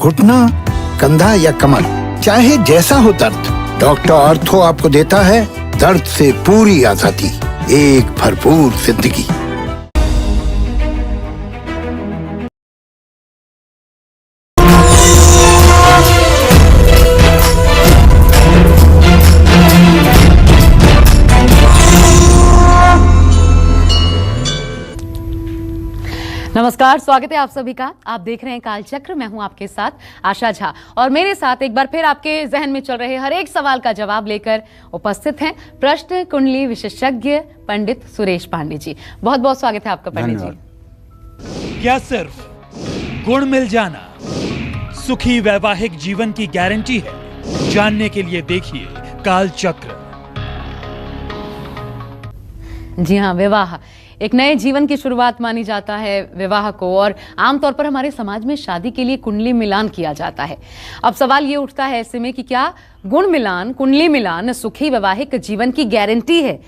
घुटना, कंधा या कमर, चाहे जैसा हो दर्द, डॉक्टर ऑर्थो आपको देता है दर्द से पूरी आजादी, एक भरपूर जिंदगी। नमस्कार, स्वागत है आप सभी का। आप देख रहे हैं कालचक्र। मैं हूं आपके साथ आशा झा और मेरे साथ एक बार फिर आपके जहन में चल रहे हर एक सवाल का जवाब लेकर उपस्थित हैं प्रश्न कुंडली विशेषज्ञ पंडित सुरेश पांडे जी। बहुत बहुत स्वागत है आपका पंडित जी। क्या सिर्फ गुण मिल जाना सुखी वैवाहिक जीवन की गारंटी है? जानने के लिए देखिए कालचक्र। जी हाँ, विवाह एक नए जीवन की शुरुआत मानी जाता है विवाह को, और आमतौर पर हमारे समाज में शादी के लिए कुंडली मिलान किया जाता है। अब सवाल ये उठता है ऐसे में कि क्या गुण मिलान, कुंडली मिलान सुखी वैवाहिक जीवन की गारंटी है?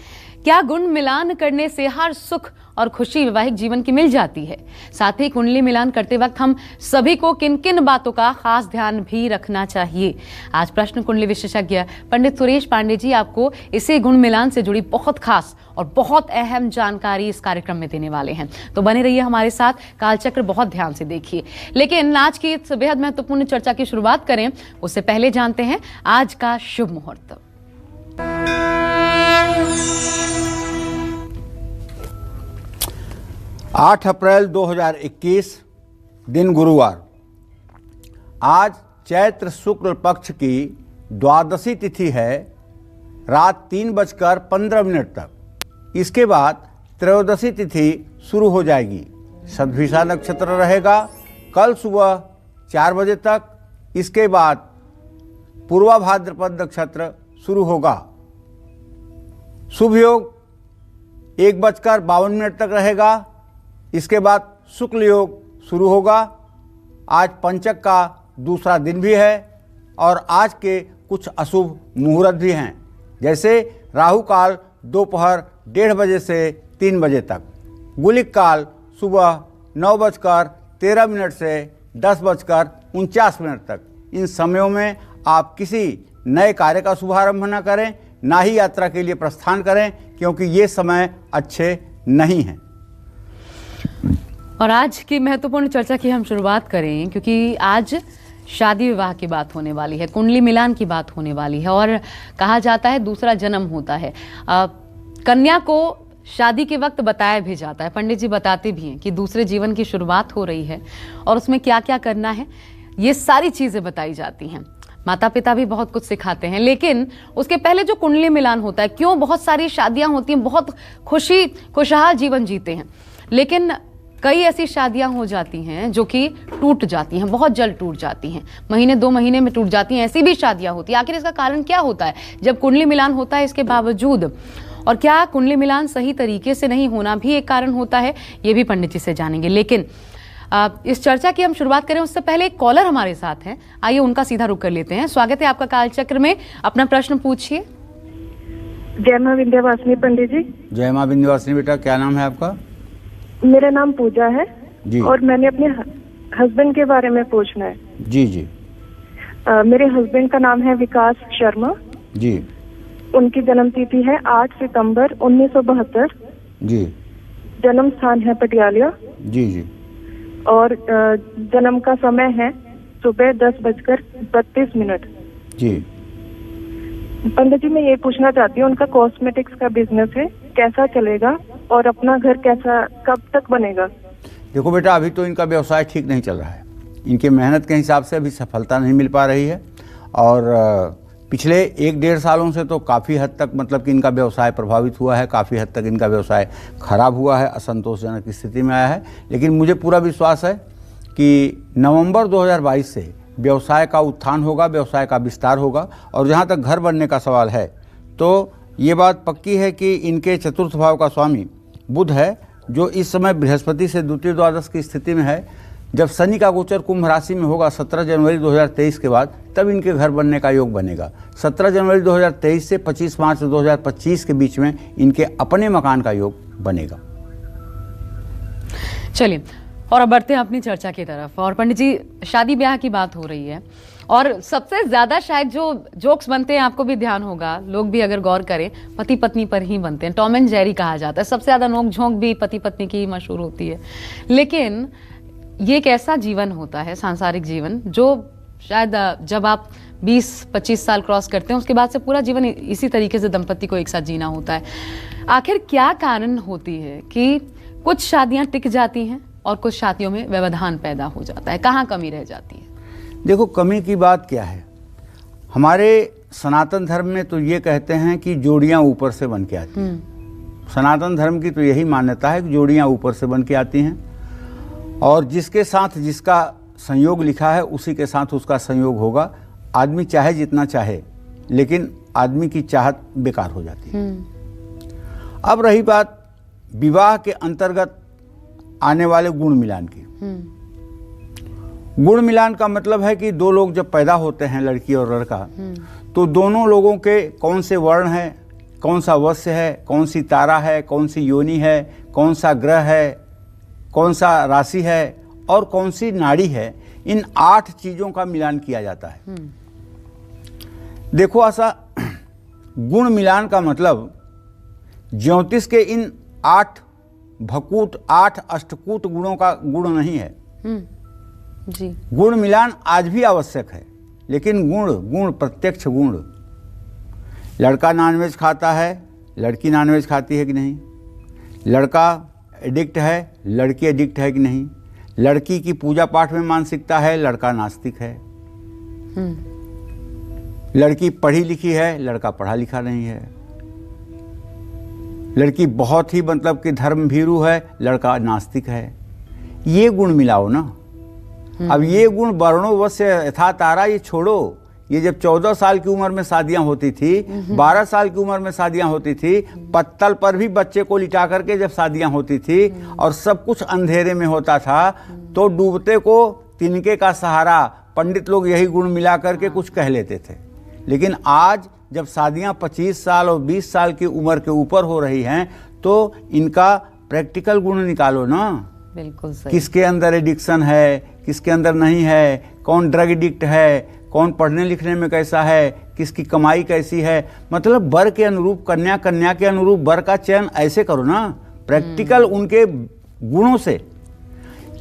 क्या गुण मिलान करने से हर सुख और खुशी वैवाहिक जीवन की मिल जाती है? साथ ही कुंडली मिलान करते वक्त हम सभी को किन किन बातों का खास ध्यान भी रखना चाहिए? आज प्रश्न कुंडली विशेषज्ञ पंडित सुरेश पांडे जी आपको इसी गुण मिलान से जुड़ी बहुत खास और बहुत अहम जानकारी इस कार्यक्रम में देने वाले हैं। तो बने रहिए हमारे साथ, कालचक्र बहुत ध्यान से देखिए। लेकिन आज की इस बेहद महत्वपूर्ण चर्चा की शुरुआत करें उससे पहले जानते हैं आज का शुभ मुहूर्त। 8 अप्रैल 2021 दिन गुरुवार। आज चैत्र शुक्ल पक्ष की द्वादशी तिथि है, रात 3:15 तक। इसके बाद त्रयोदशी तिथि शुरू हो जाएगी। शतभिषा नक्षत्र रहेगा कल सुबह 4 बजे तक। इसके बाद पूर्वा भाद्रपद नक्षत्र शुरू होगा। शुभ योग 1:52 तक रहेगा। इसके बाद शुक्ल योग शुरू होगा। आज पंचक का दूसरा दिन भी है और आज के कुछ अशुभ मुहूर्त भी हैं, जैसे राहु काल दोपहर 1:30 बजे से 3 बजे तक, गुलिक काल सुबह 9:13 से 10:49 तक। इन समयों में आप किसी नए कार्य का शुभारंभ न करें, ना ही यात्रा के लिए प्रस्थान करें, क्योंकि ये समय अच्छे नहीं हैं। और आज की महत्वपूर्ण चर्चा की हम शुरुआत करें क्योंकि आज शादी विवाह की बात होने वाली है, कुंडली मिलान की बात होने वाली है। और कहा जाता है दूसरा जन्म होता है। कन्या को शादी के वक्त बताया भी जाता है, पंडित जी बताते भी हैं कि दूसरे जीवन की शुरुआत हो रही है और उसमें क्या क्या करना है, ये सारी चीज़ें बताई जाती हैं। माता पिता भी बहुत कुछ सिखाते हैं। लेकिन उसके पहले जो कुंडली मिलान होता है, क्यों बहुत सारी शादियां होती हैं, बहुत खुशहाल जीवन जीते हैं, लेकिन कई ऐसी शादियां हो जाती हैं जो कि टूट जाती हैं, बहुत जल्द टूट जाती हैं, महीने 2 महीने में टूट जाती हैं। ऐसी भी शादियां होती हैं। आखिर इसका कारण क्या होता है जब कुंडली मिलान होता है इसके बावजूद? और क्या कुंडली मिलान सही तरीके से नहीं होना भी एक कारण होता है? ये भी पंडित जी से जानेंगे। लेकिन इस चर्चा की हम शुरुआत करें उससे पहले एक कॉलर हमारे साथ हैं, आइए उनका सीधा रुख कर लेते हैं। स्वागत है आपका कालचक्र में, अपना प्रश्न पूछिए। जय मां विंध्यवासिनी पंडित जी। जय मां विंध्यवासिनी। बेटा क्या नाम है आपका? मेरा नाम पूजा है जी। और मैंने अपने हस्बैंड के बारे में पूछना है। जी जी। मेरे हस्बैंड का नाम है विकास शर्मा जी। उनकी जन्म तिथि है 8 सितंबर 1972। जी। जन्म स्थान है पटियाला। जी जी। और जन्म का समय है सुबह 10:32। जी। पंडित जी मैं ये पूछना चाहती हूँ, उनका कॉस्मेटिक्स का बिजनेस है, कैसा चलेगा और अपना घर कैसा कब तक बनेगा? देखो बेटा, अभी तो इनका व्यवसाय ठीक नहीं चल रहा है। इनके मेहनत के हिसाब से अभी सफलता नहीं मिल पा रही है और पिछले 1-1.5 सालों से तो काफ़ी हद तक मतलब कि इनका व्यवसाय प्रभावित हुआ है, काफ़ी हद तक इनका व्यवसाय खराब हुआ है, असंतोषजनक स्थिति में आया है। लेकिन मुझे पूरा विश्वास है कि नवंबर 2022 से व्यवसाय का उत्थान होगा, व्यवसाय का विस्तार होगा। और जहाँ तक घर बनने का सवाल है तो ये बात पक्की है कि इनके चतुर्थ भाव का स्वामी बुध है, जो इस समय बृहस्पति से द्वितीय द्वादश की स्थिति में है। जब शनि का गोचर कुंभ राशि में होगा 17 जनवरी 2023 के बाद, तब इनके घर बनने का योग बनेगा। 17 जनवरी 2023 से 25 मार्च 2025 के बीच में इनके अपने मकान का योग बनेगा। चलिए, और अब बढ़ते हैं अपनी चर्चा की तरफ। और पंडित जी, शादी ब्याह की बात हो रही है और सबसे ज्यादा शायद जो जोक्स बनते हैं, आपको भी ध्यान होगा, लोग भी अगर गौर करें, पति पत्नी पर ही बनते हैं। टॉम एंड जेरी कहा जाता है, सबसे ज्यादा नोक झोंक भी पति पत्नी की ही मशहूर होती है। लेकिन ये एक ऐसा जीवन होता है, सांसारिक जीवन, जो शायद जब आप 20-25 साल क्रॉस करते हैं, उसके बाद से पूरा जीवन इसी तरीके से दंपति को एक साथ जीना होता है। आखिर क्या कारण होती है कि कुछ शादियां टिक जाती हैं और कुछ शादियों में व्यवधान पैदा हो जाता है? कहाँ कमी रह जाती है? देखो, कमी की बात क्या है, हमारे सनातन धर्म में तो ये कहते हैं कि जोड़ियां ऊपर से बन के आती हैं। सनातन धर्म की तो यही मान्यता है कि जोड़ियां ऊपर से बन के आती हैं और जिसके साथ जिसका संयोग लिखा है उसी के साथ उसका संयोग होगा। आदमी चाहे जितना चाहे, लेकिन आदमी की चाहत बेकार हो जाती है। अब रही बात विवाह के अंतर्गत आने वाले गुण मिलान की। गुण मिलान का मतलब है कि दो लोग जब पैदा होते हैं, लड़की और लड़का, तो दोनों लोगों के कौन से वर्ण है, कौन सा वस्य है, कौन सी तारा है, कौन सी योनि है, कौन सा ग्रह है, कौन सा राशि है और कौन सी नाड़ी है, इन 8 चीजों का मिलान किया जाता है। देखो, ऐसा गुण मिलान का मतलब ज्योतिष के इन 8 भकूट 8 अष्टकूट गुणों का गुण नहीं है। जी। गुण मिलान आज भी आवश्यक है, लेकिन गुण प्रत्यक्ष गुण। लड़का नॉनवेज खाता है, लड़की नॉनवेज खाती है कि नहीं? लड़का एडिक्ट है, लड़की एडिक्ट है कि नहीं? लड़की की पूजा पाठ में मानसिकता है, लड़का नास्तिक है। लड़की पढ़ी लिखी है, लड़का पढ़ा लिखा नहीं है। लड़की बहुत ही मतलब कि धर्म भीरू है, लड़का नास्तिक है। ये गुण मिलाओ ना। अब ये गुण वर्णो वस्य यथा तारा ये छोड़ो। ये जब 14 साल की उम्र में शादियां होती थी, 12 साल की उम्र में शादियां होती थी, पत्तल पर भी बच्चे को लिटा करके जब शादियां होती थी और सब कुछ अंधेरे में होता था, तो डूबते को तिनके का सहारा, पंडित लोग यही गुण मिला करके कुछ कह लेते थे। लेकिन आज जब शादियां 25 साल और 20 साल की उम्र के ऊपर हो रही हैं, तो इनका प्रैक्टिकल गुण निकालो ना। बिल्कुल सही। किसके अंदर एडिक्शन है, किसके अंदर नहीं है, कौन ड्रग एडिक्ट है, कौन पढ़ने लिखने में कैसा है, किसकी कमाई कैसी है। मतलब वर के अनुरूप कन्या, कन्या के अनुरूप वर का चयन ऐसे करो ना, प्रैक्टिकल उनके गुणों से।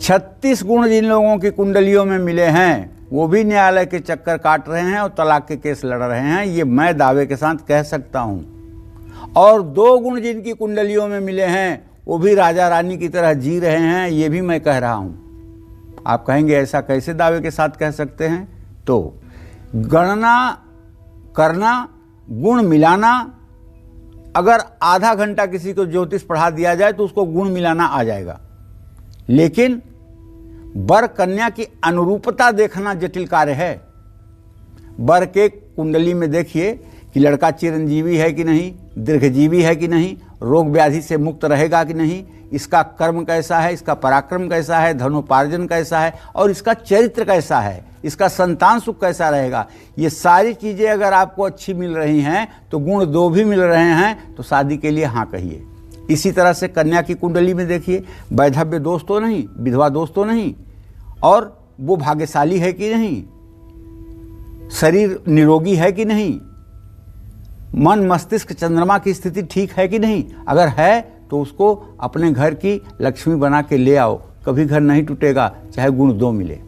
36 गुण जिन लोगों की कुंडलियों में मिले हैं, वो भी न्यायालय के चक्कर काट रहे हैं और तलाक के केस लड़ रहे हैं, ये मैं दावे के साथ कह सकता हूं। और 2 गुण जिनकी कुंडलियों में मिले हैं, वो भी राजा रानी की तरह जी रहे हैं, ये भी मैं कह रहा हूं। आप कहेंगे ऐसा कैसे दावे के साथ कह सकते हैं? तो गणना करना, गुण मिलाना, अगर आधा घंटा किसी को ज्योतिष पढ़ा दिया जाए तो उसको गुण मिलाना आ जाएगा। लेकिन वर कन्या की अनुरूपता देखना जटिल कार्य है। वर के कुंडली में देखिए कि लड़का चिरंजीवी है कि नहीं, दीर्घजीवी है कि नहीं, रोग व्याधि से मुक्त रहेगा कि नहीं, इसका कर्म कैसा है, इसका पराक्रम कैसा है, धनोपार्जन कैसा है और इसका चरित्र कैसा है, इसका संतान सुख कैसा रहेगा। ये सारी चीजें अगर आपको अच्छी मिल रही हैं, तो गुण 2 भी मिल रहे हैं, तो शादी के लिए हाँ कहिए। इसी तरह से कन्या की कुंडली में देखिए, वैधव्य दोष तो नहीं, विधवा दोष तो नहीं, और वो भाग्यशाली है कि नहीं, शरीर निरोगी है कि नहीं, मन मस्तिष्क चंद्रमा की स्थिति ठीक है कि नहीं। अगर है तो उसको अपने घर की लक्ष्मी बना के ले आओ, कभी घर नहीं टूटेगा, चाहे गुण 2 मिले।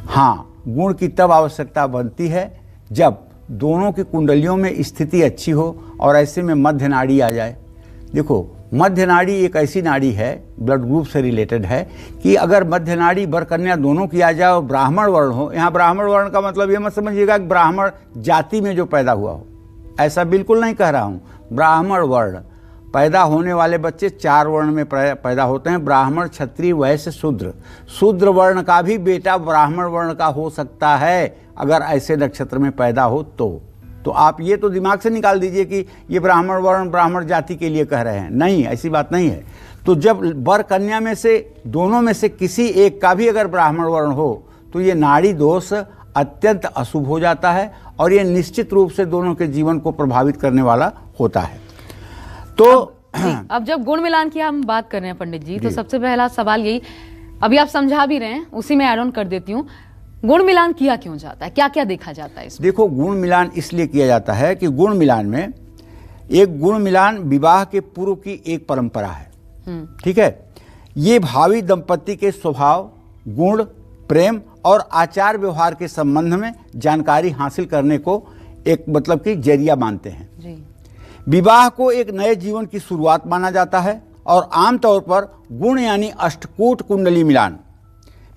हाँ, गुण की तब आवश्यकता बनती है जब दोनों की कुंडलियों में स्थिति अच्छी हो और ऐसे में मध्य नाड़ी आ जाए। देखो, मध्य नाड़ी एक ऐसी नाड़ी है, ब्लड ग्रुप से रिलेटेड है, कि अगर मध्य नाड़ी वर कन्या दोनों की आ जाए और ब्राह्मण वर्ण हो, यहाँ ब्राह्मण वर्ण का मतलब ये मत समझिएगा कि ब्राह्मण जाति में जो पैदा हुआ हो, ऐसा बिल्कुल नहीं कह रहा हूँ। ब्राह्मण वर्ण पैदा होने वाले बच्चे 4 वर्ण में पैदा होते हैं, ब्राह्मण, क्षत्रिय, वैश्य, शूद्र। शूद्र वर्ण का भी बेटा ब्राह्मण वर्ण का हो सकता है अगर ऐसे नक्षत्र में पैदा हो तो आप ये तो दिमाग से निकाल दीजिए कि ये ब्राह्मण वर्ण ब्राह्मण जाति के लिए कह रहे हैं। नहीं, ऐसी बात नहीं है। तो जब वर कन्या में से दोनों में से किसी एक का भी अगर ब्राह्मण वर्ण हो, तो ये नाड़ी दोष अत्यंत अशुभ हो जाता है और ये निश्चित रूप से दोनों के जीवन को प्रभावित करने वाला होता है। तो अब जब गुण मिलान की हम बात कर रहे हैं पंडित जी, तो सबसे पहला सवाल यही, अभी आप समझा भी रहे हैं, उसी में ऐड ऑन कर देती हूँ, गुण मिलान किया क्यों जाता है, क्या क्या देखा जाता है इसमें? देखो, गुण मिलान इसलिए किया जाता है कि गुण मिलान में एक गुण मिलान विवाह के पूर्व की एक परंपरा है। ठीक है, ये भावी दंपति के स्वभाव, गुण, प्रेम और आचार व्यवहार के संबंध में जानकारी हासिल करने को एक मतलब कि जरिया मानते हैं जी। विवाह को एक नए जीवन की शुरुआत माना जाता है और आमतौर पर गुण यानी अष्टकूट कुंडली मिलान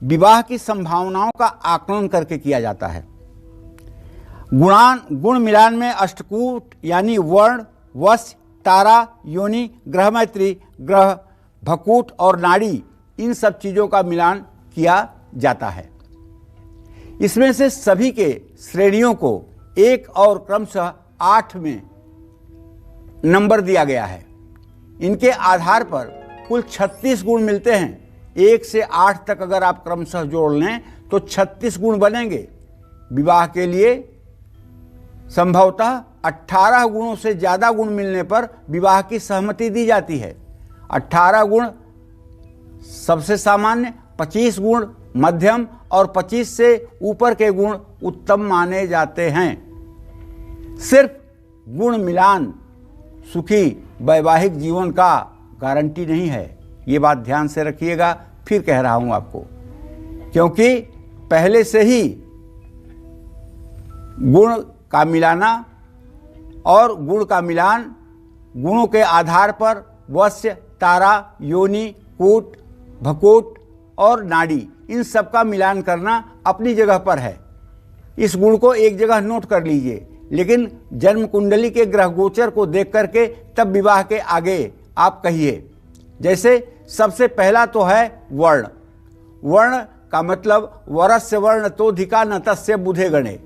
विवाह की संभावनाओं का आकलन करके किया जाता है। गुण मिलान में अष्टकूट यानी वर्ण, वश, तारा, योनि, ग्रह मैत्री, ग्रह, भकूट और नाड़ी, इन सब चीज़ों का मिलान किया जाता है। इसमें से सभी के श्रेणियों को एक और क्रमशः 8 में नंबर दिया गया है। इनके आधार पर कुल 36 गुण मिलते हैं। 1 से 8 तक अगर आप क्रमशः जोड़ लें तो 36 गुण बनेंगे। विवाह के लिए संभवतः 18 गुणों से ज़्यादा गुण मिलने पर विवाह की सहमति दी जाती है। 18 गुण सबसे सामान्य, 25 गुण मध्यम और 25 से ऊपर के गुण उत्तम माने जाते हैं। सिर्फ गुण मिलान सुखी वैवाहिक जीवन का गारंटी नहीं है, ये बात ध्यान से रखिएगा। फिर कह रहा हूं आपको, क्योंकि पहले से ही गुण का मिलाना और गुण का मिलान, गुणों के आधार पर वश्य, तारा, योनि, कूट, भकूट और नाड़ी, इन सब का मिलान करना अपनी जगह पर है। इस गुण को एक जगह नोट कर लीजिए, लेकिन जन्म कुंडली के ग्रह गोचर को देख करके तब विवाह के आगे आप कहिए। जैसे सबसे पहला तो है वर्ण। वर्ण का मतलब वरस्य वर्ण तोधिका न तस्य बुधे गणे।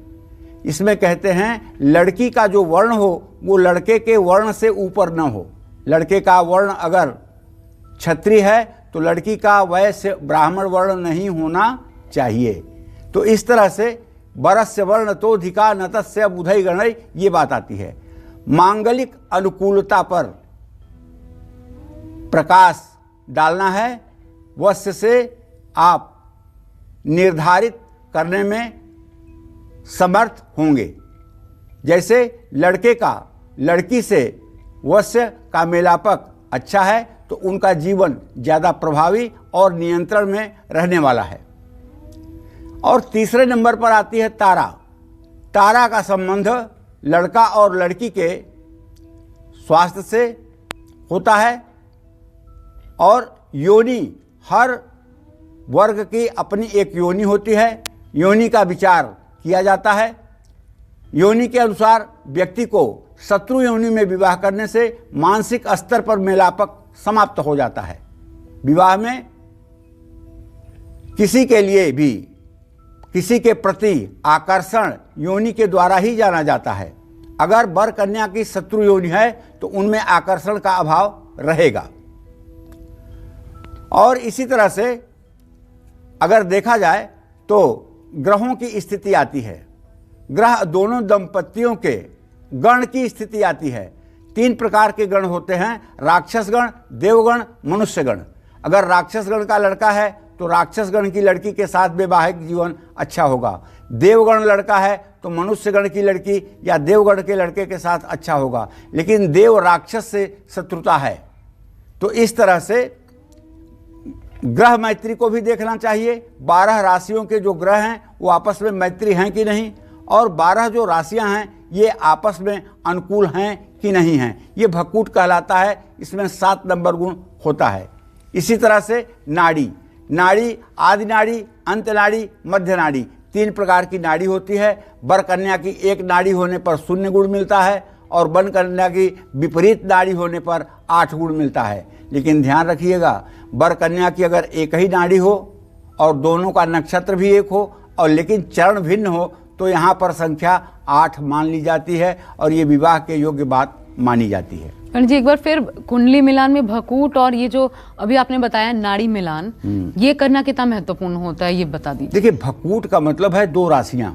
इसमें कहते हैं लड़की का जो वर्ण हो वो लड़के के वर्ण से ऊपर न हो। लड़के का वर्ण अगर क्षत्रिय है तो लड़की का वैश्य ब्राह्मण वर्ण नहीं होना चाहिए। तो इस तरह से वरस्य वर्ण तोधिका न तस्य बुधे गणे, ये बात आती है। मांगलिक अनुकूलता पर प्रकाश डालना है। वश्य से आप निर्धारित करने में समर्थ होंगे। जैसे लड़के का लड़की से वश्य का मेलापक अच्छा है तो उनका जीवन ज़्यादा प्रभावी और नियंत्रण में रहने वाला है। और तीसरे नंबर पर आती है तारा। तारा का संबंध लड़का और लड़की के स्वास्थ्य से होता है। और योनि, हर वर्ग की अपनी एक योनि होती है। योनि का विचार किया जाता है। योनि के अनुसार व्यक्ति को शत्रु योनि में विवाह करने से मानसिक स्तर पर मेलापक समाप्त हो जाता है। विवाह में किसी के लिए भी किसी के प्रति आकर्षण योनि के द्वारा ही जाना जाता है। अगर वर कन्या की शत्रु योनि है तो उनमें आकर्षण का अभाव रहेगा। और इसी तरह से अगर देखा जाए तो ग्रहों की स्थिति आती है। ग्रह दोनों दंपतियों के गण की स्थिति आती है। 3 प्रकार के गण होते हैं, राक्षस गण, देवगण, मनुष्य गण। अगर राक्षस गण का लड़का है तो राक्षस गण की लड़की के साथ वैवाहिक जीवन अच्छा होगा। देवगण लड़का है तो मनुष्य गण की लड़की या देवगण के लड़के के साथ अच्छा होगा। लेकिन देव राक्षस से शत्रुता है। तो इस तरह से ग्रह मैत्री को भी देखना चाहिए। 12 राशियों के जो ग्रह हैं वो आपस में मैत्री हैं कि नहीं, और 12 जो राशियां हैं ये आपस में अनुकूल हैं कि नहीं हैं, ये भकूट कहलाता है। इसमें 7 नंबर गुण होता है। इसी तरह से नाड़ी, आदि नाड़ी, अंत नाड़ी, मध्य नाड़ी, 3 प्रकार की नाड़ी होती है। वर कन्या की एक नाड़ी होने पर 0 गुण मिलता है और वन कन्या की विपरीत नाड़ी होने पर 8 गुण मिलता है। लेकिन ध्यान रखिएगा, वर कन्या की अगर एक ही नाड़ी हो और दोनों का नक्षत्र भी एक हो और लेकिन चरण भिन्न हो तो यहाँ पर संख्या 8 मान ली जाती है और ये विवाह के योग्य बात मानी जाती है। पंडित जी, एक बार फिर कुंडली मिलान में भकूट और ये जो अभी आपने बताया नाड़ी मिलान, ये करना कितना महत्वपूर्ण होता है, ये बता दीजिए। देखिए, भकूट का मतलब है 2 राशियां।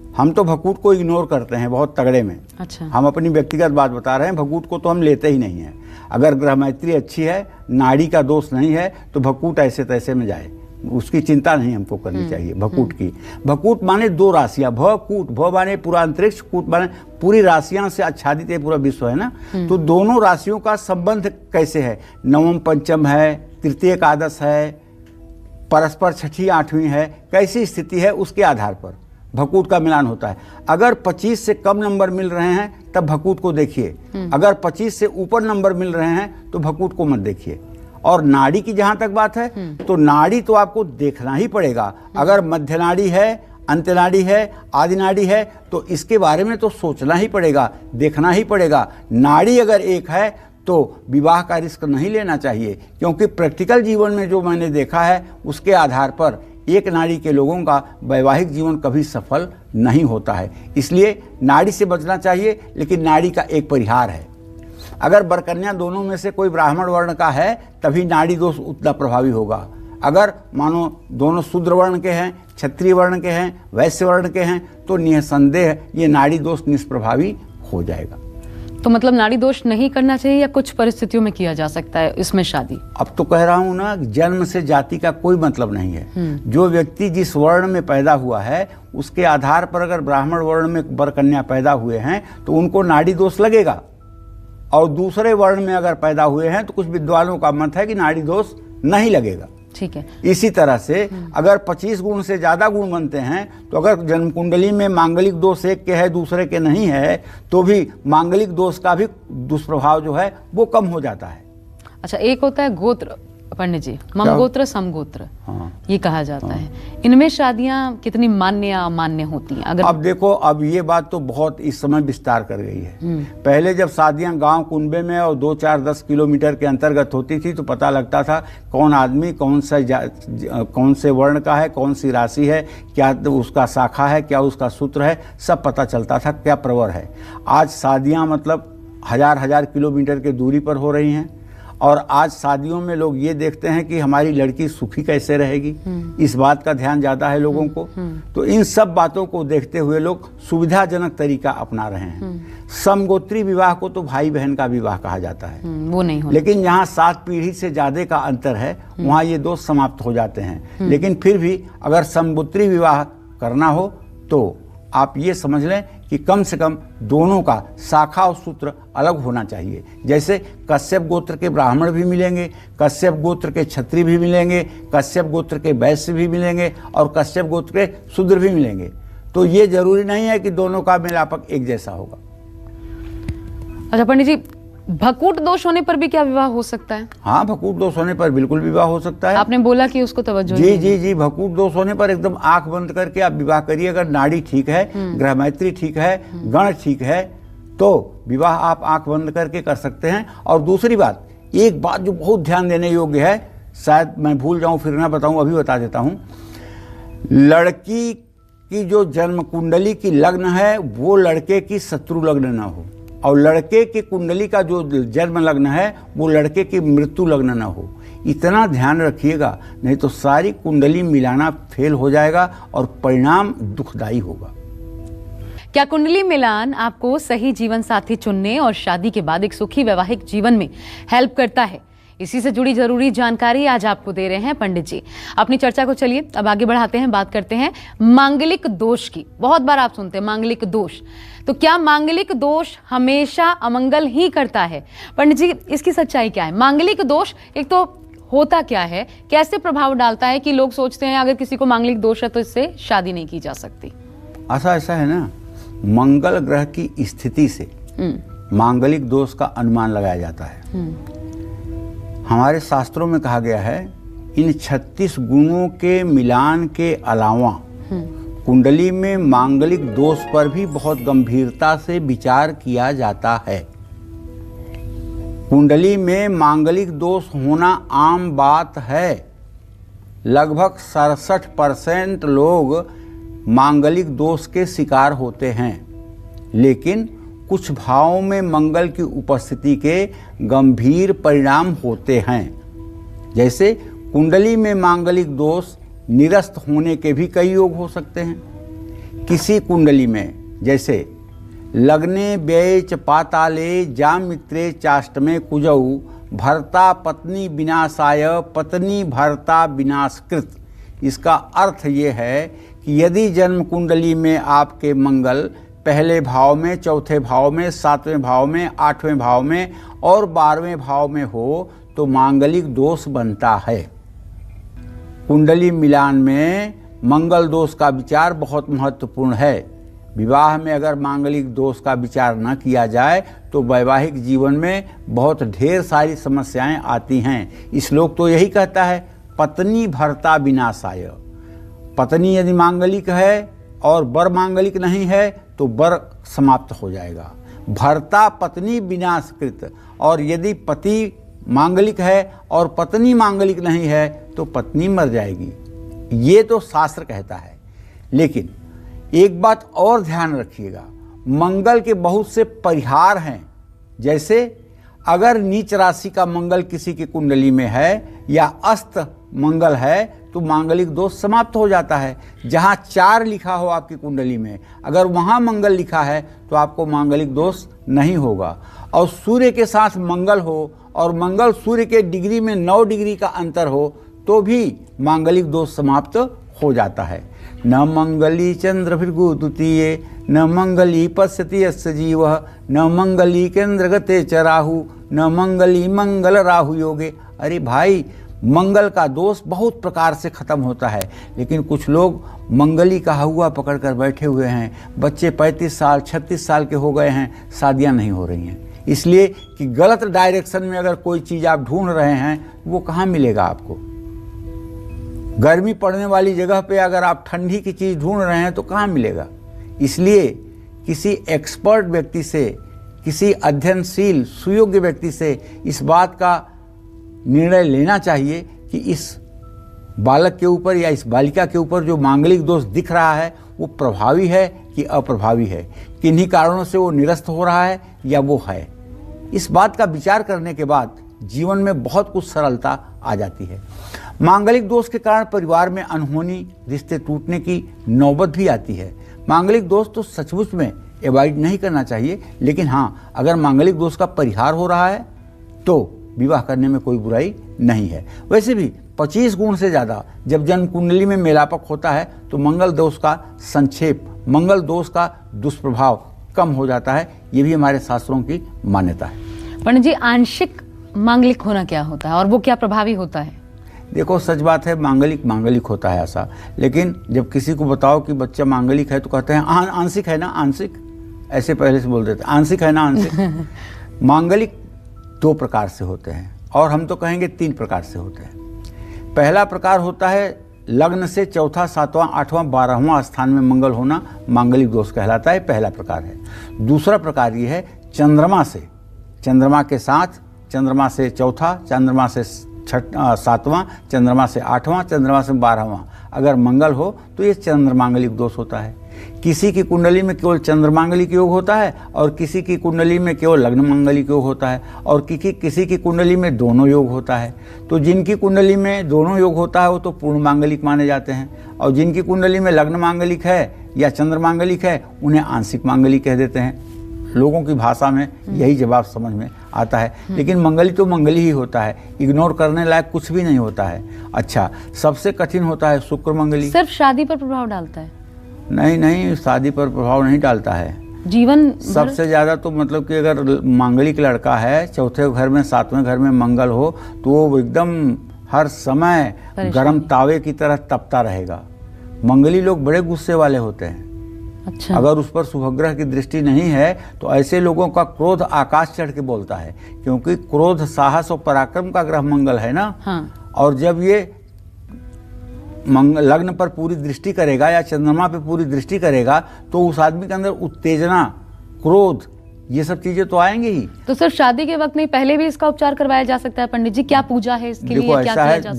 हम तो भकूट को इग्नोर करते हैं बहुत तगड़े में। अच्छा। हम अपनी व्यक्तिगत बात बता रहे हैं, भकूट को तो हम लेते ही नहीं हैं। अगर ग्रह मैत्री अच्छी है, नाड़ी का दोष नहीं है, तो भकूट ऐसे तैसे में जाए, उसकी चिंता नहीं हमको करनी चाहिए भकूट की। भकूट माने 2 राशियां, भकूट, भ माने पूरा अंतरिक्ष, कूट माने पूरी राशियां से आच्छादित पूरा विश्व है ना। तो दोनों राशियों का संबंध कैसे है, नवम पंचम है, तृतीय एकादश है, परस्पर छठी आठवीं है, कैसी स्थिति है, उसके आधार पर भकूट का मिलान होता है। अगर 25 से कम नंबर मिल रहे हैं तब भकूट को देखिए, अगर 25 से ऊपर नंबर मिल रहे हैं तो भकूट को मत देखिए। और नाड़ी की जहां तक बात है तो नाड़ी तो आपको देखना ही पड़ेगा। अगर मध्य नाड़ी है, अंत्य नाड़ी है, आदि नाड़ी है, तो इसके बारे में तो सोचना ही पड़ेगा, देखना ही पड़ेगा। नाड़ी अगर एक है तो विवाह का रिस्क नहीं लेना चाहिए, क्योंकि प्रैक्टिकल जीवन में जो मैंने देखा है उसके आधार पर एक नाड़ी के लोगों का वैवाहिक जीवन कभी सफल नहीं होता है। इसलिए नाड़ी से बचना चाहिए, लेकिन नाड़ी का एक परिहार है। अगर बरकन्या दोनों में से कोई ब्राह्मण वर्ण का है तभी नाड़ी दोष उतना प्रभावी होगा। अगर मानो दोनों शूद्र वर्ण के हैं, क्षत्रिय वर्ण के हैं, वैश्य वर्ण के हैं, तो निसंदेह ये नाड़ी दोष निष्प्रभावी हो जाएगा। तो मतलब नाड़ी दोष नहीं करना चाहिए या कुछ परिस्थितियों में किया जा सकता है इसमें शादी? अब तो कह रहा हूं ना, जन्म से जाति का कोई मतलब नहीं है। जो व्यक्ति जिस वर्ण में पैदा हुआ है उसके आधार पर अगर ब्राह्मण वर्ण में बरकन्या पैदा हुए हैं तो उनको नाड़ी दोष लगेगा, और दूसरे वर्ण में अगर पैदा हुए हैं तो कुछ विद्वानों का मत है कि नाड़ी दोष नहीं लगेगा। ठीक है। इसी तरह से अगर 25 गुण से ज्यादा गुण बनते हैं तो अगर जन्म कुंडली में मांगलिक दोष एक के है दूसरे के नहीं है तो भी मांगलिक दोष का भी दुष्प्रभाव जो है वो कम हो जाता है। अच्छा, एक होता है गोत्र पंडित जी, ममगोत्र समगोत्र, हाँ। ये कहा जाता है, इनमें शादियां कितनी मान्य या अमान्य होती हैं? अगर अब देखो, अब ये बात तो बहुत इस समय विस्तार कर गई है। पहले जब शादियां गांव कुनबे में और 2-4-10 किलोमीटर के अंतर्गत होती थी तो पता लगता था कौन आदमी कौन से वर्ण का है, कौन सी राशि है, क्या उसका शाखा है, क्या उसका सूत्र है, सब पता चलता था, क्या प्रवर है। आज शादियां मतलब हजार किलोमीटर की दूरी पर हो रही हैं, और आज शादियों में लोग ये देखते हैं कि हमारी लड़की सुखी कैसे रहेगी, इस बात का ध्यान ज़्यादा है लोगों को। तो इन सब बातों को देखते हुए लोग सुविधाजनक तरीका अपना रहे हैं। समगोत्री विवाह को तो भाई बहन का विवाह कहा जाता है, वो नहीं हो, लेकिन यहाँ 7 पीढ़ी से ज़्यादा का अंतर है, वहाँ ये दोष समाप्त हो जाते हैं। लेकिन फिर भी अगर समगोत्री विवाह करना हो तो आप ये समझ लें कि कम से कम दोनों का शाखा और सूत्र अलग होना चाहिए। जैसे कश्यप गोत्र के ब्राह्मण भी मिलेंगे, कश्यप गोत्र के क्षत्रिय भी मिलेंगे, कश्यप गोत्र के वैश्य भी मिलेंगे और कश्यप गोत्र के शूद्र भी मिलेंगे। तो ये जरूरी नहीं है कि दोनों का मिलापक एक जैसा होगा। अच्छा पंडित जी, भकूट दोष होने पर भी क्या विवाह हो सकता है? हाँ, भकूट दोष होने पर बिल्कुल विवाह हो सकता है। आपने बोला कि उसको तवज्जो जी जी जी, भकूट दोष होने पर एकदम आंख बंद करके आप विवाह करिए। अगर नाड़ी ठीक है, ग्रह मैत्री ठीक है, गण ठीक है, तो विवाह आप आंख बंद करके कर सकते हैं। और दूसरी बात, एक बात जो बहुत ध्यान देने योग्य है, शायद मैं भूल जाऊं फिर ना बताऊं, अभी बता देता हूं। लड़की की जो जन्म कुंडली की लग्न है वो लड़के की शत्रु लग्न ना हो, और लड़के की कुंडली का जो जन्म लग्न है वो लड़के की मृत्यु लग्न ना हो। इतना ध्यान रखिएगा, नहीं तो सारी कुंडली मिलाना फेल हो जाएगा और परिणाम दुखदायी होगा। क्या कुंडली मिलान आपको सही जीवन साथी चुनने और शादी के बाद एक सुखी वैवाहिक जीवन में हेल्प करता है? इसी से जुड़ी जरूरी जानकारी आज आपको दे रहे हैं पंडित जी। अपनी चर्चा को चलिए अब आगे बढ़ाते हैं, बात करते हैं मांगलिक दोष की। बहुत बार आप सुनते हैं मांगलिक दोष, तो क्या मांगलिक दोष हमेशा अमंगल ही करता है? पंडित जी, इसकी सच्चाई क्या है? मांगलिक दोष एक तो होता क्या है, कैसे प्रभाव डालता है कि लोग सोचते हैं अगर किसी को मांगलिक दोष है तो इससे शादी नहीं की जा सकती? ऐसा है ना, मंगल ग्रह की स्थिति से मांगलिक दोष का अनुमान लगाया जाता है। हमारे शास्त्रों में कहा गया है इन 36 गुणों के मिलान के अलावा कुंडली में मांगलिक दोष पर भी बहुत गंभीरता से विचार किया जाता है। कुंडली में मांगलिक दोष होना आम बात है। लगभग 67% लोग मांगलिक दोष के शिकार होते हैं, लेकिन कुछ भावों में मंगल की उपस्थिति के गंभीर परिणाम होते हैं। जैसे कुंडली में मांगलिक दोष निरस्त होने के भी कई योग हो सकते हैं। किसी कुंडली में जैसे लग्ने व्यय च पाताले जामित्रे चाष्टमे कुजौ भर्ता पत्नी विनाशाय पत्नी भर्ता विनाशकृत। इसका अर्थ ये है कि यदि जन्म कुंडली में आपके मंगल पहले भाव में, चौथे भाव में, 7वें भाव में, 8वें भाव में और 12वें भाव में हो तो मांगलिक दोष बनता है। कुंडली मिलान में मंगल दोष का विचार बहुत महत्वपूर्ण है। विवाह में अगर मांगलिक दोष का विचार न किया जाए तो वैवाहिक जीवन में बहुत ढेर सारी समस्याएं आती हैं। इस श्लोक तो यही कहता है, पत्नी भर्ता विनाशाय। पत्नी यदि मांगलिक है और वर मांगलिक नहीं है तो वर समाप्त हो जाएगा। भर्ता पत्नी विनाशकृत, और यदि पति मांगलिक है और पत्नी मांगलिक नहीं है तो पत्नी मर जाएगी। ये तो शास्त्र कहता है। लेकिन एक बात और ध्यान रखिएगा, मंगल के बहुत से परिहार हैं। जैसे अगर नीच राशि का मंगल किसी की कुंडली में है या अस्त मंगल है तो मांगलिक दोष समाप्त हो जाता है। जहाँ 4 लिखा हो आपकी कुंडली में, अगर वहाँ मंगल लिखा है तो आपको मांगलिक दोष नहीं होगा। और सूर्य के साथ मंगल हो और मंगल सूर्य के डिग्री में 9 डिग्री का अंतर हो तो भी मांगलिक दोष समाप्त हो जाता है। न मंगली चंद्र भृगु द्वितीये न मंगली पश्यति यस्य जीवः न मंगली केंद्र गते च राहु न मंगली मंगल राहु योगे। अरे भाई, मंगल का दोष बहुत प्रकार से खत्म होता है, लेकिन कुछ लोग मंगली का हवा पकड़ कर बैठे हुए हैं। बच्चे 35 साल 36 साल के हो गए हैं, शादियां नहीं हो रही हैं। इसलिए कि गलत डायरेक्शन में अगर कोई चीज़ आप ढूंढ रहे हैं वो कहाँ मिलेगा आपको। गर्मी पड़ने वाली जगह पे अगर आप ठंडी की चीज़ ढूंढ रहे हैं तो कहाँ मिलेगा। इसलिए किसी एक्सपर्ट व्यक्ति से, किसी अध्ययनशील सुयोग्य व्यक्ति से इस बात का निर्णय लेना चाहिए कि इस बालक के ऊपर या इस बालिका के ऊपर जो मांगलिक दोष दिख रहा है वो प्रभावी है कि अप्रभावी है, किन्हीं कारणों से वो निरस्त हो रहा है या वो है। इस बात का विचार करने के बाद जीवन में बहुत कुछ सरलता आ जाती है। मांगलिक दोष के कारण परिवार में अनहोनी, रिश्ते टूटने की नौबत भी आती है। मांगलिक दोष तो सचमुच में अवॉइड नहीं करना चाहिए, लेकिन हाँ, अगर मांगलिक दोष का परिहार हो रहा है तो विवाह करने में कोई बुराई नहीं है। वैसे भी 25 गुण से ज़्यादा जब जन्म कुंडली में मेलापक होता है तो मंगल दोष का संक्षेप, मंगल दोष का दुष्प्रभाव कम हो जाता है। ये भी हमारे शास्त्रों की मान्यता है। पंडित जी, आंशिक मांगलिक होना क्या होता है और वो क्या प्रभावी होता है? देखो, सच बात है, मांगलिक होता है ऐसा, लेकिन जब किसी को बताओ कि बच्चा मांगलिक है तो कहते हैं आंशिक है ना, आंशिक, ऐसे पहले से बोल देते हैं, आंशिक है ना, आंशिक। मांगलिक 2 प्रकार से होते हैं और हम तो कहेंगे 3 प्रकार से होते हैं। पहला प्रकार होता है लग्न से चौथा, 7वां, 8वां, 12वां स्थान में मंगल होना, मांगलिक दोष कहलाता है, पहला प्रकार है। दूसरा प्रकार ये है चंद्रमा से, चंद्रमा के साथ, चंद्रमा से चौथा, चंद्रमा से 7वां, चंद्रमा से 8वां, चंद्रमा से 12वां अगर मंगल हो तो ये चंद्रमांगलिक दोष होता है। किसी की कुंडली में केवल चंद्रमांगलिक योग होता है और किसी की कुंडली में केवल लग्न मांगलिक योग होता है और किसी की कुंडली में दोनों योग होता है। तो जिनकी कुंडली में दोनों योग होता है वो तो पूर्ण मांगलिक माने जाते हैं, और जिनकी कुंडली में लग्न मांगलिक है या चंद्रमांगलिक है उन्हें आंशिक मांगलिक कह देते हैं। लोगों की भाषा में यही जवाब समझ में आता है। लेकिन मंगली तो मंगली ही होता है, इग्नोर करने लायक कुछ भी नहीं होता है। अच्छा, सबसे कठिन होता है शुक्र मंगली। सिर्फ शादी पर प्रभाव डालता है? नहीं, शादी पर प्रभाव नहीं डालता है। जीवन सबसे ज़्यादा तो मतलब कि अगर मांगलिक लड़का है, चौथे घर में 7वें घर में मंगल हो तो वो एकदम हर समय गर्म तावे की तरह तपता रहेगा। मंगली लोग बड़े गुस्से वाले होते हैं। अच्छा। अगर उस पर शुभग्रह की दृष्टि नहीं है तो ऐसे लोगों का क्रोध आकाश चढ़ के बोलता है, क्योंकि क्रोध साहस और पराक्रम का ग्रह मंगल है ना। हाँ। और जब ये लग्न पर पूरी दृष्टि करेगा या चंद्रमा पे पूरी दृष्टि करेगा तो उस आदमी के अंदर उत्तेजना, क्रोध, ये सब चीजें तो आएंगी ही। तो सिर्फ शादी के वक्त नहीं, पहले भी इसका उपचार करवाया जा सकता है पंडित जी? क्या पूजा है इसके लिए? देखो, क्या ऐसा किया है, जा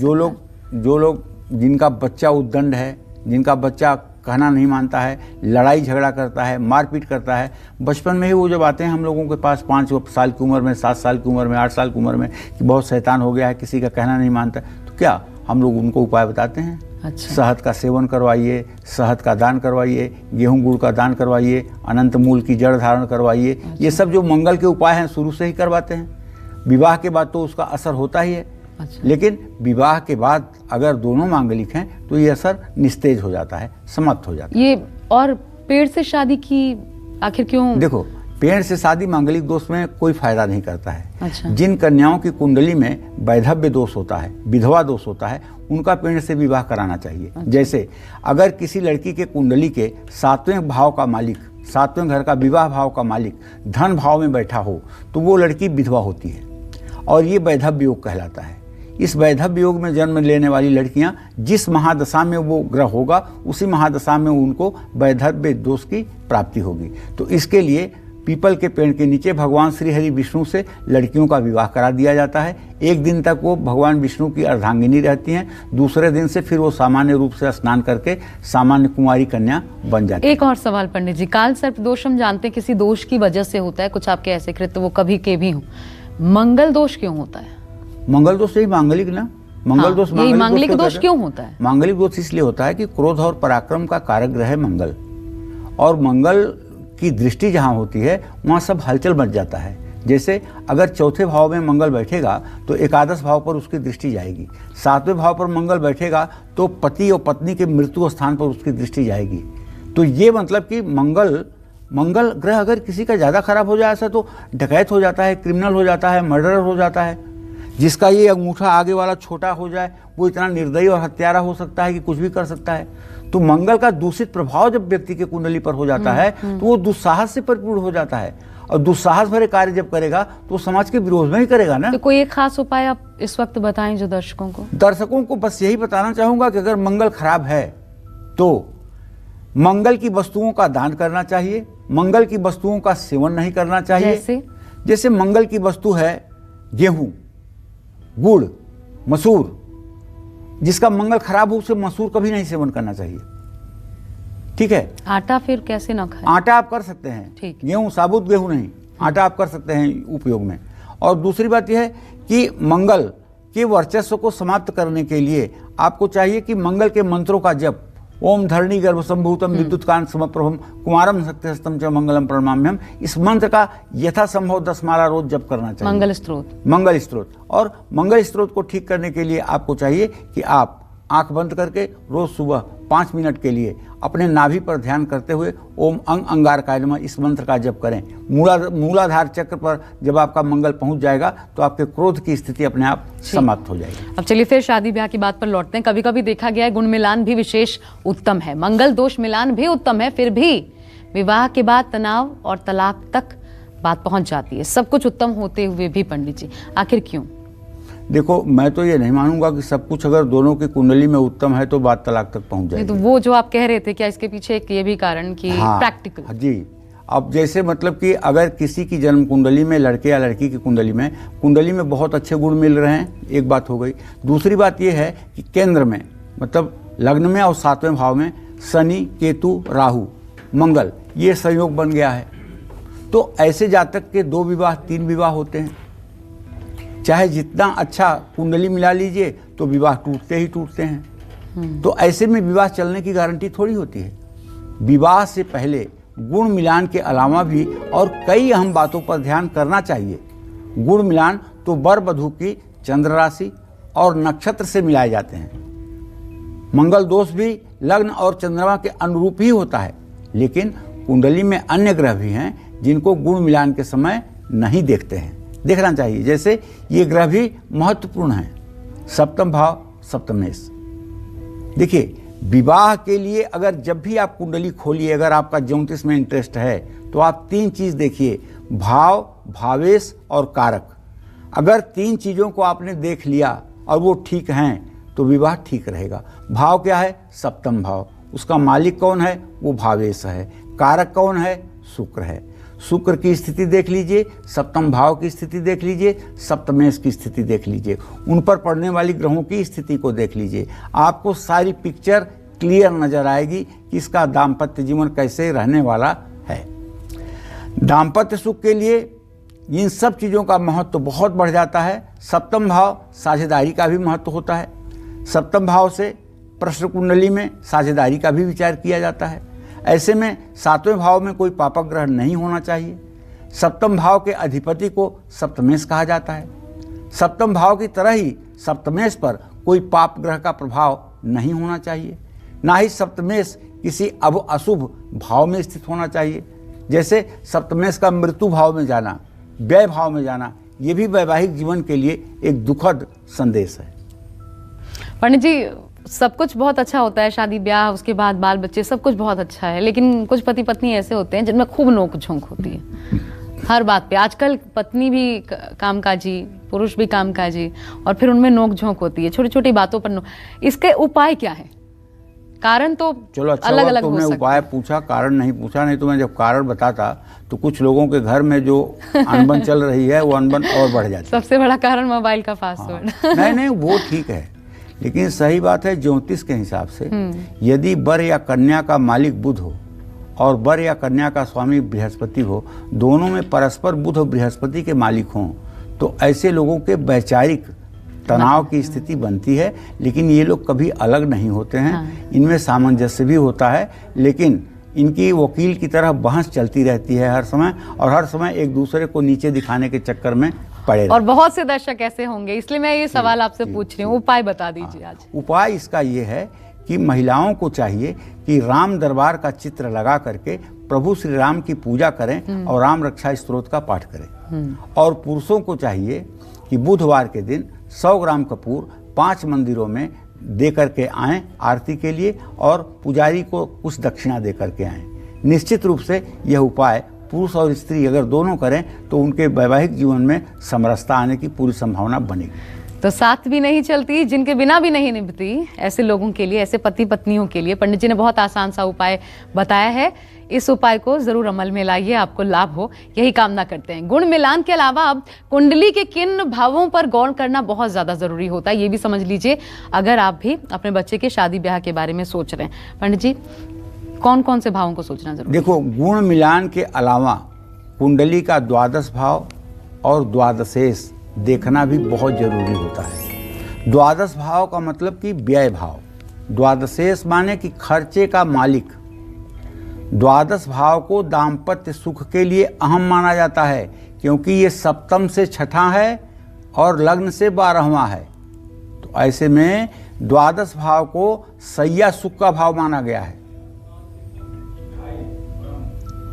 जो लोग जिनका बच्चा उद्दंड है, जिनका बच्चा कहना नहीं मानता है, लड़ाई झगड़ा करता है, मारपीट करता है, बचपन में ही वो जब आते हैं हम लोगों के पास 5 साल की उम्र में, 7 साल की उम्र में, 8 साल की उम्र में कि बहुत शैतान हो गया है, किसी का कहना नहीं मानता, तो क्या हम लोग उनको उपाय बताते हैं? अच्छा। शहद का सेवन करवाइए, शहद का दान करवाइए, गेहूं गुड़ का दान करवाइए, अनंत मूल की जड़ धारण करवाइए। ये सब जो मंगल के उपाय हैं शुरू से ही करवाते हैं। विवाह के बाद तो उसका असर होता ही है। अच्छा। लेकिन विवाह के बाद अगर दोनों मांगलिक हैं तो ये असर निस्तेज हो जाता है, समाप्त हो जाता है। ये और पेड़ से शादी की आखिर क्यों? देखो, पेड़ से शादी मांगलिक दोष में कोई फायदा नहीं करता है। अच्छा। जिन कन्याओं की कुंडली में वैधव्य दोष होता है, विधवा दोष होता है, उनका पेड़ से विवाह कराना चाहिए। अच्छा। जैसे अगर किसी लड़की के कुंडली के 7वें भाव का मालिक, 7वें घर का विवाह भाव का मालिक धन भाव में बैठा हो तो वो लड़की विधवा होती है और ये वैधव्य योग कहलाता है। इस वैधव्य योग में जन्म लेने वाली लड़कियां जिस महादशा में वो ग्रह होगा उसी महादशा में उनको वैधव्य दोष की प्राप्ति होगी। तो इसके लिए पीपल के पेड़ के नीचे भगवान श्री हरि विष्णु से लड़कियों का विवाह करा दिया जाता है। एक दिन तक वो भगवान विष्णु की अर्धांगिनी रहती हैं, दूसरे दिन से फिर वो सामान्य रूप से स्नान करके सामान्य कुंवारी कन्या बन जाती है। एक और सवाल पंडित जी, काल सर्प दोष हम जानते हैं किसी दोष की वजह से होता है, कुछ आपके ऐसे कृत्य वो कभी के भी हों, मंगल दोष क्यों होता है? मंगल दोष यही मांगलिक ना, मंगल दोष यही मांगलिक दोष क्यों होता है? मांगलिक दोष इसलिए होता है कि क्रोध और पराक्रम का कारक ग्रह है मंगल, और मंगल की दृष्टि जहाँ होती है वहाँ सब हलचल मच जाता है। जैसे अगर चौथे भाव में मंगल बैठेगा तो एकादश भाव पर उसकी दृष्टि जाएगी, 7वें भाव पर मंगल बैठेगा तो पति और पत्नी के मृत्यु स्थान पर उसकी दृष्टि जाएगी। तो ये मतलब कि मंगल ग्रह अगर किसी का ज़्यादा खराब हो जाए ऐसा तो डकैत हो जाता है, क्रिमिनल हो जाता है, मर्डरर हो जाता है। जिसका ये अंगूठा आगे वाला छोटा हो जाए वो इतना निर्दयी और हत्यारा हो सकता है कि कुछ भी कर सकता है। तो मंगल का दूषित प्रभाव जब व्यक्ति के कुंडली पर हो जाता है तो वो दुस्साहस से परिपूर्ण हो जाता है, और दुस्साहस भरे कार्य जब करेगा तो समाज के विरोध में ही करेगा ना। तो कोई एक खास उपाय आप इस वक्त बताएं जो दर्शकों को बस यही बताना चाहूंगा कि अगर मंगल खराब है तो मंगल की वस्तुओं का दान करना चाहिए, मंगल की वस्तुओं का सेवन नहीं करना चाहिए। जैसे मंगल की वस्तु है गेहूं, गुड़, मसूर, जिसका मंगल खराब हो उसे मसूर कभी नहीं सेवन करना चाहिए। ठीक है। आटा फिर कैसे ना खाएं? आटा आप कर सकते हैं, ठीक। गेहूं, साबुत गेहूं नहीं, आटा आप कर सकते हैं उपयोग में। और दूसरी बात यह है कि मंगल के वर्चस्व को समाप्त करने के लिए आपको चाहिए कि मंगल के मंत्रों का जप, ओम धरणी गर्भ संभूतम विद्युत कांत समप्रभम कुमारम सत्यहस्तम च मंगलम प्रणमाम्यम, इस मंत्र का यथासंभव 10 माला रोज जप करना चाहिए। मंगल स्त्रोत। और मंगल स्त्रोत को ठीक करने के लिए आपको चाहिए कि आप आंख बंद करके रोज सुबह 5 मिनट के लिए अपने नाभि पर ध्यान करते हुए ओम अंग अंगारकाय नमः इस मंत्र का जप करें। मूलाधार चक्र पर जब आपका मंगल पहुंच जाएगा तो आपके क्रोध की स्थिति अपने आप समाप्त हो जाएगी। अब चलिए फिर शादी ब्याह की बात पर लौटते हैं। कभी कभी देखा गया है गुण मिलान भी विशेष उत्तम है, मंगल दोष मिलान भी उत्तम है, फिर भी विवाह के बाद तनाव और तलाक तक बात पहुंच जाती है। सब कुछ उत्तम होते हुए भी पंडित जी आखिर क्यों? देखो, मैं तो ये नहीं मानूंगा कि सब कुछ अगर दोनों की कुंडली में उत्तम है तो बात तलाक तक पहुंच जाएगी। तो वो जो आप कह रहे थे, क्या इसके पीछे एक ये भी कारण कि प्रैक्टिकल? जी। अब जैसे मतलब कि अगर किसी की जन्म कुंडली में, लड़के या लड़की की कुंडली में बहुत अच्छे गुण मिल रहे हैं, एक बात हो गई। दूसरी बात ये है कि केंद्र में मतलब लग्न में और 7वें भाव में शनि, केतु, राहु, मंगल, ये संयोग बन गया है। तो ऐसे जातक के 2 विवाह 3 विवाह होते हैं। चाहे जितना अच्छा कुंडली मिला लीजिए तो विवाह टूटते ही टूटते हैं। तो ऐसे में विवाह चलने की गारंटी थोड़ी होती है। विवाह से पहले गुण मिलान के अलावा भी और कई अहम बातों पर ध्यान करना चाहिए। गुण मिलान तो वर वधू की चंद्र राशि और नक्षत्र से मिलाए जाते हैं। मंगल दोष भी लग्न और चंद्रमा के अनुरूप ही होता है, लेकिन कुंडली में अन्य ग्रह भी हैं जिनको गुण मिलान के समय नहीं देखते हैं, देखना चाहिए। जैसे ये ग्रह भी महत्वपूर्ण है, 7वां भाव सप्तमेश। देखिए, विवाह के लिए अगर जब भी आप कुंडली खोलिए, अगर आपका ज्योतिष में इंटरेस्ट है तो आप 3 चीज देखिए, भाव, भावेश और कारक। अगर 3 चीजों को आपने देख लिया और वो ठीक हैं तो विवाह ठीक रहेगा। भाव क्या है? 7वां भाव। उसका मालिक कौन है? वो भावेश है। कारक कौन है? शुक्र है। शुक्र की स्थिति देख लीजिए, 7वां भाव की स्थिति देख लीजिए, सप्तमेश की स्थिति देख लीजिए, उन पर पड़ने वाली ग्रहों की स्थिति को देख लीजिए। आपको सारी पिक्चर क्लियर नजर आएगी कि इसका दाम्पत्य जीवन कैसे रहने वाला है। दाम्पत्य सुख के लिए इन सब चीज़ों का महत्व बहुत बढ़ जाता है। 7वां भाव साझेदारी का भी महत्व होता है। 7वां भाव से प्रश्न कुंडली में साझेदारी का भी विचार किया जाता है। ऐसे में 7वें भाव में कोई पापक ग्रह नहीं होना चाहिए। सप्तम भाव के अधिपति को सप्तमेश कहा जाता है। सप्तम भाव की तरह ही सप्तमेश पर कोई पाप ग्रह का प्रभाव नहीं होना चाहिए। ना ही सप्तमेश किसी अशुभ भाव में स्थित होना चाहिए। जैसे सप्तमेश का मृत्यु भाव में जाना, व्यय भाव में जाना, ये भी वैवाहिक जीवन के लिए एक दुखद संदेश है। पंडित जी, सब कुछ बहुत अच्छा होता है, शादी ब्याह, उसके बाद बाल बच्चे, सब कुछ बहुत अच्छा है, लेकिन कुछ पति पत्नी ऐसे होते हैं जिनमें खूब नोक झोंक होती है हर बात पे। आजकल पत्नी भी कामकाजी, पुरुष भी कामकाजी, और फिर उनमें नोक झोंक होती है छोटी छोटी बातों पर। इसके उपाय क्या है? कारण तो चलो अच्छा अलग अलग हो तुमने सकते उपाय पूछा, कारण नहीं पूछा। नहीं तो मैं जब कारण बताता तो कुछ लोगों के घर में जो अनबन चल रही है वो अनबन और बढ़ जाती है। सबसे बड़ा कारण मोबाइल का पासवर्ड। हाँ। नहीं वो ठीक है, लेकिन सही बात है ज्योतिष के हिसाब से यदि वर या कन्या का मालिक बुध हो और वर या कन्या का स्वामी बृहस्पति हो, दोनों में परस्पर बुध और बृहस्पति के मालिक हों, तो ऐसे लोगों के वैचारिक तनाव की स्थिति बनती है। लेकिन ये लोग कभी अलग नहीं होते हैं। हाँ। इनमें सामंजस्य भी होता है, लेकिन इनकी वकील की तरह बहस चलती रहती है हर समय, और हर समय एक दूसरे को नीचे दिखाने के चक्कर में पड़े। और बहुत से दर्शक ऐसे होंगे, इसलिए मैं ये सवाल आपसे पूछ रही हूँ। उपाय बता दीजिए आज। उपाय इसका ये है कि महिलाओं को चाहिए कि राम दरबार का चित्र लगा करके प्रभु श्री राम की पूजा करें और राम रक्षा स्तोत्र का पाठ करें। और पुरुषों को चाहिए कि बुधवार के दिन 100 ग्राम कपूर 5 मंदिरों में दे करके आएं आरती के लिए, और पुजारी को कुछ दक्षिणा दे करके आएं। निश्चित रूप से यह उपाय पुरुष और स्त्री अगर दोनों करें तो उनके वैवाहिक जीवन में समरसता आने की पूरी संभावना बनेगी। तो साथ भी नहीं चलती, जिनके बिना भी नहीं निभती, ऐसे लोगों के लिए, ऐसे पति पत्नियों के लिए पंडित जी ने बहुत आसान सा उपाय बताया है। इस उपाय को जरूर अमल में लाइए, आपको लाभ हो, यही कामना करते हैं। गुण मिलान के अलावा अब कुंडली के किन भावों पर गौर करना बहुत ज्यादा जरूरी होता है, ये भी समझ लीजिए अगर आप भी अपने बच्चे के शादी ब्याह के बारे में सोच रहे हैं। पंडित जी, कौन कौन से भावों को सोचना जरूरी? देखो, गुण मिलान के अलावा कुंडली का 12 भाव और द्वादशेश देखना भी बहुत जरूरी होता है। 12 भाव का मतलब कि व्यय भाव, द्वादशेश माने कि खर्चे का मालिक। 12 भाव को दाम्पत्य सुख के लिए अहम माना जाता है, क्योंकि ये सप्तम से छठा है और लग्न से 12वां है। तो ऐसे में 12 भाव को सैया सुख का भाव माना गया है।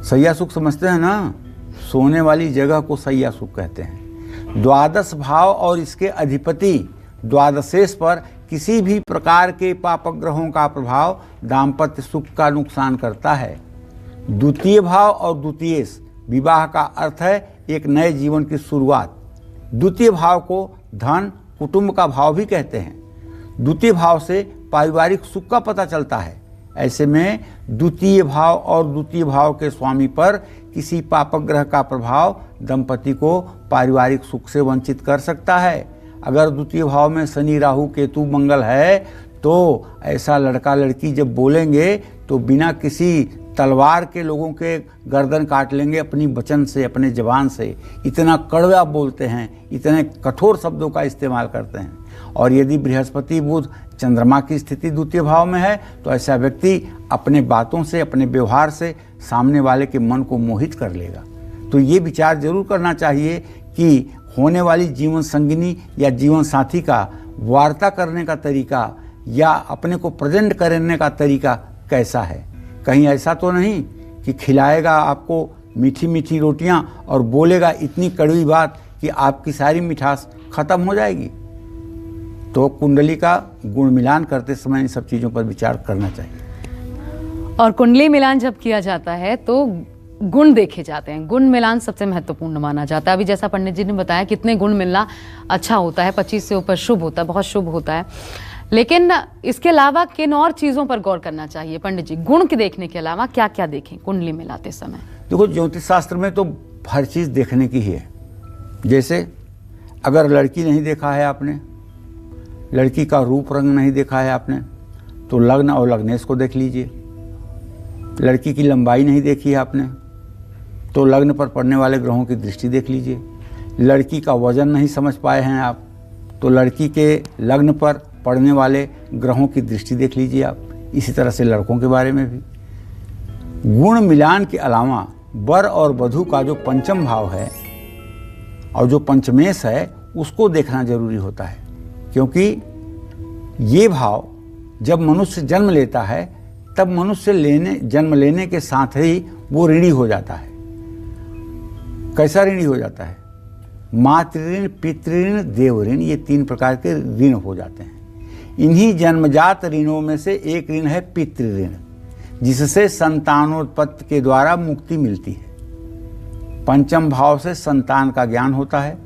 सैया सुख समझते हैं ना, सोने वाली जगह को सैया सुख कहते हैं। 12 भाव और इसके अधिपति द्वादशेश पर किसी भी प्रकार के पापक ग्रहों का प्रभाव दाम्पत्य सुख का नुकसान करता है। द्वितीय भाव और द्वितीयेश विवाह का अर्थ है एक नए जीवन की शुरुआत। द्वितीय भाव को धन कुटुंब का भाव भी कहते हैं। द्वितीय भाव से पारिवारिक सुख का पता चलता है। ऐसे में द्वितीय भाव और द्वितीय भाव के स्वामी पर किसी पापक ग्रह का प्रभाव दंपति को पारिवारिक सुख से वंचित कर सकता है। अगर द्वितीय भाव में शनि राहु केतु मंगल है तो ऐसा लड़का लड़की जब बोलेंगे तो बिना किसी तलवार के लोगों के गर्दन काट लेंगे अपनी वचन से, अपने जबान से। इतना कड़वा बोलते हैं, इतने कठोर शब्दों का इस्तेमाल करते हैं। और यदि बृहस्पति बुध चंद्रमा की स्थिति द्वितीय भाव में है तो ऐसा व्यक्ति अपने बातों से, अपने व्यवहार से सामने वाले के मन को मोहित कर लेगा। तो ये विचार जरूर करना चाहिए कि होने वाली जीवन संगिनी या जीवन साथी का वार्ता करने का तरीका या अपने को प्रेजेंट करने का तरीका कैसा है। कहीं ऐसा तो नहीं कि खिलाएगा आपको मीठी मीठी रोटियां और बोलेगा इतनी कड़वी बात कि आपकी सारी मिठास खत्म हो जाएगी। तो कुंडली का गुण मिलान करते समय इन सब चीज़ों पर विचार करना चाहिए। और कुंडली मिलान जब किया जाता है तो गुण देखे जाते हैं। गुण मिलान सबसे महत्वपूर्ण माना जाता है। अभी जैसा पंडित जी ने बताया कितने गुण मिलना अच्छा होता है, 25 से ऊपर शुभ होता है, बहुत शुभ होता है। लेकिन इसके अलावा किन और चीज़ों पर गौर करना चाहिए पंडित जी? गुण के देखने के अलावा क्या क्या देखें कुंडली मिलाते समय? देखो, ज्योतिष शास्त्र में तो हर चीज़ देखने की ही है। जैसे अगर लड़की नहीं देखा है आपने, लड़की का रूप रंग नहीं देखा है आपने, तो लग्न और लग्नेश को देख लीजिए। लड़की की लंबाई नहीं देखी है आपने तो लग्न पर पड़ने वाले ग्रहों की दृष्टि देख लीजिए। लड़की का वजन नहीं समझ पाए हैं आप तो लड़की के लग्न पर पढ़ने वाले ग्रहों की दृष्टि देख लीजिए आप। इसी तरह से लड़कों के बारे में भी गुण मिलान के अलावा वर और वधू का जो पंचम भाव है और जो पंचमेश है उसको देखना जरूरी होता है, क्योंकि ये भाव जब मनुष्य जन्म लेता है तब मनुष्य जन्म लेने के साथ ही वो ऋणी हो जाता है। कैसा ऋणी हो जाता है? मातृ पितृ देव ऋण, ये 3 प्रकार के ऋण हो जाते हैं। इन्हीं जन्मजात ऋणों में से एक ऋण है पितृ ऋण, जिससे संतानोत्पत्ति के द्वारा मुक्ति मिलती है। पंचम भाव से संतान का ज्ञान होता है।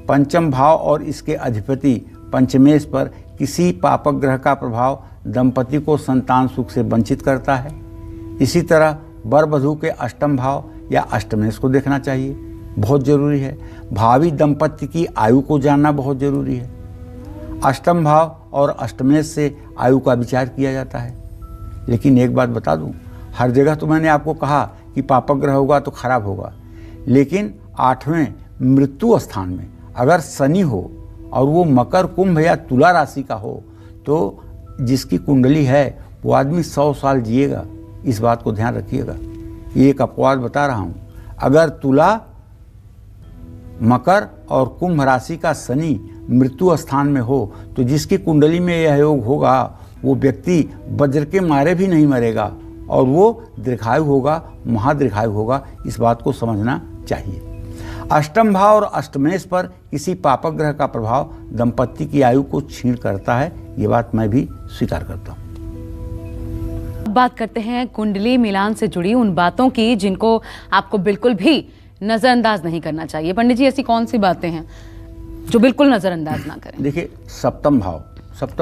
पंचम भाव और इसके अधिपति पंचमेश पर किसी पापक ग्रह का प्रभाव दंपति को संतान सुख से वंचित करता है। इसी तरह वर वधू के अष्टम भाव या अष्टमेश को देखना चाहिए, बहुत जरूरी है। भावी दंपति की आयु को जानना बहुत जरूरी है। अष्टम भाव और अष्टमेश से आयु का विचार किया जाता है। लेकिन एक बात बता दूं, हर जगह तो मैंने आपको कहा कि पापक ग्रह होगा तो खराब होगा, लेकिन 8वें मृत्यु स्थान में अगर शनि हो और वो मकर, कुंभ या तुला राशि का हो तो जिसकी कुंडली है वो आदमी 100 साल जिएगा। इस बात को ध्यान रखिएगा। ये एक अपवाद बता रहा हूँ। अगर तुला, मकर और कुंभ राशि का शनि मृत्यु स्थान में हो तो जिसकी कुंडली में यह योग होगा वो व्यक्ति वज्र के मारे भी नहीं मरेगा और वो दीर्घायु होगा, महादीर्घायु होगा। इस बात को समझना चाहिए। अष्टम भाव और अष्टमेश पर किसी पापक ग्रह का प्रभाव दंपति की आयु को क्षीण करता है, ये बात मैं भी स्वीकार करता हूँ। बात करते हैं कुंडली मिलान से जुड़ी उन बातों की जिनको आपको बिल्कुल भी नजरअंदाज नहीं करना चाहिए। पंडित जी, ऐसी कौन सी बातें हैं जो बिल्कुल नजरअंदाज ना करें? देखिए, सप्तम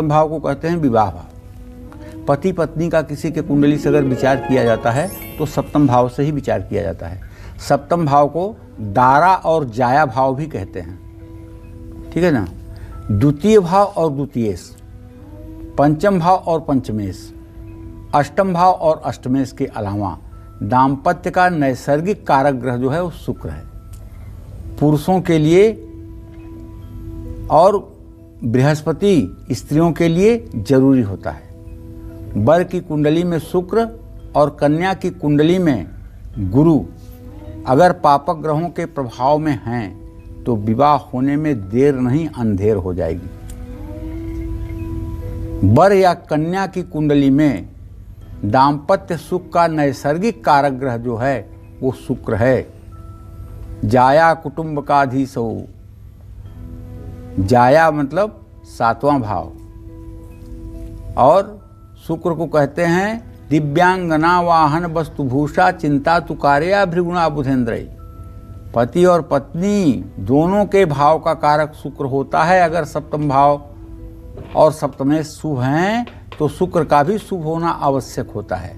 भाव को कहते हैं विवाह भाव। पति पत्नी का किसी के कुंडली से अगर विचार किया जाता है तो सप्तम भाव से ही विचार किया जाता है। सप्तम भाव को दारा और जाया भाव भी कहते हैं, ठीक है ना। द्वितीय भाव और द्वितीयेश, पंचम भाव और पंचमेश, अष्टम भाव और अष्टमेश के अलावा दाम्पत्य का नैसर्गिक कारक ग्रह जो है वो शुक्र है पुरुषों के लिए, और बृहस्पति स्त्रियों के लिए जरूरी होता है। वर की कुंडली में शुक्र और कन्या की कुंडली में गुरु अगर पापक ग्रहों के प्रभाव में हैं तो विवाह होने में देर नहीं, अंधेर हो जाएगी। वर या कन्या की कुंडली में दाम्पत्य सुख का नैसर्गिक कारक ग्रह जो है वो शुक्र है। जाया कुटुंब का धीसो, जाया मतलब 7वां भाव, और शुक्र को कहते हैं दिव्यांगना वाहन वस्तुभूषा चिंता तुकार्या भृगुणा बुधेंद्र। पति और पत्नी दोनों के भाव का कारक शुक्र होता है। अगर सप्तम भाव और सप्तमेश शुभ हैं तो शुक्र का भी शुभ होना आवश्यक होता है।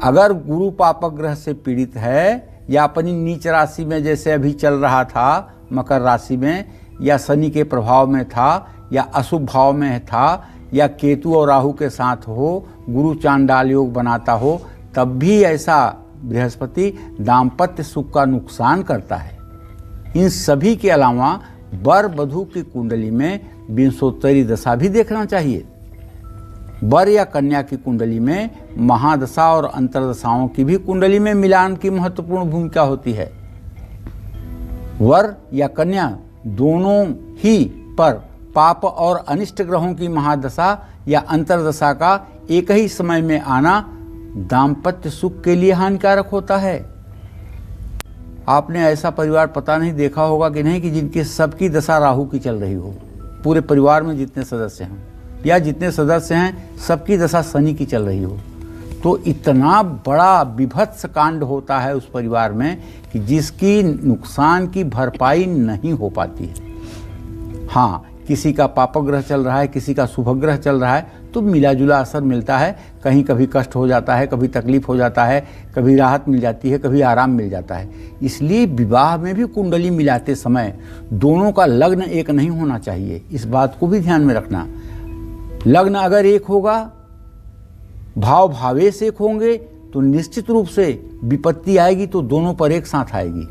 अगर गुरु पापक ग्रह से पीड़ित है या अपनी नीच राशि में जैसे अभी चल रहा था मकर राशि में, या शनि के प्रभाव में था, या अशुभ भाव में था, या केतु और राहु के साथ हो, गुरु चांडाल योग बनाता हो, तब भी ऐसा बृहस्पति दाम्पत्य सुख का नुकसान करता है। इन सभी के अलावा वर वधू की कुंडली में विंशोत्तरी दशा भी देखना चाहिए। वर या कन्या की कुंडली में महादशा और अंतरदशाओं की भी कुंडली में मिलान की महत्वपूर्ण भूमिका होती है। वर या कन्या दोनों ही पर पाप और अनिष्ट ग्रहों की महादशा या अंतरदशा का एक ही समय में आना दाम्पत्य सुख के लिए हानिकारक होता है। आपने ऐसा परिवार पता नहीं देखा होगा कि नहीं कि जिनकी सबकी दशा राहु की चल रही हो। पूरे परिवार में जितने सदस्य हैं या जितने सदस्य हैं सबकी दशा शनि की चल रही हो, तो इतना बड़ा विभत्स कांड होता है उस परिवार में कि जिसकी नुकसान की भरपाई नहीं हो पाती है। हाँ, किसी का पापक ग्रह चल रहा है, किसी का शुभ ग्रह चल रहा है तो मिला जुला असर मिलता है। कहीं कभी कष्ट हो जाता है, कभी तकलीफ हो जाता है, कभी राहत मिल जाती है, कभी आराम मिल जाता है। इसलिए विवाह में भी कुंडली मिलाते समय दोनों का लग्न एक नहीं होना चाहिए। इस बात को भी ध्यान में रखना। लग्न अगर एक होगा, भाव भावेश एक होंगे तो निश्चित रूप से विपत्ति आएगी तो दोनों पर एक साथ आएगी,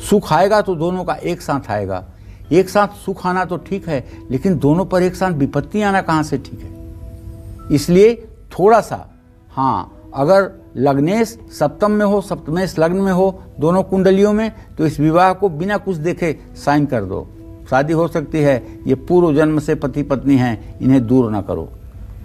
सुख आएगा तो दोनों का एक साथ आएगा। एक साथ सुख आना तो ठीक है, लेकिन दोनों पर एक साथ विपत्ति आना कहाँ से ठीक है। इसलिए थोड़ा सा, हाँ, अगर लग्नेश सप्तम में हो, सप्तमेश लग्न में हो, दोनों कुंडलियों में, तो इस विवाह को बिना कुछ देखे साइन कर दो। शादी हो सकती है, ये पूर्व जन्म से पति पत्नी हैं, इन्हें दूर ना करो।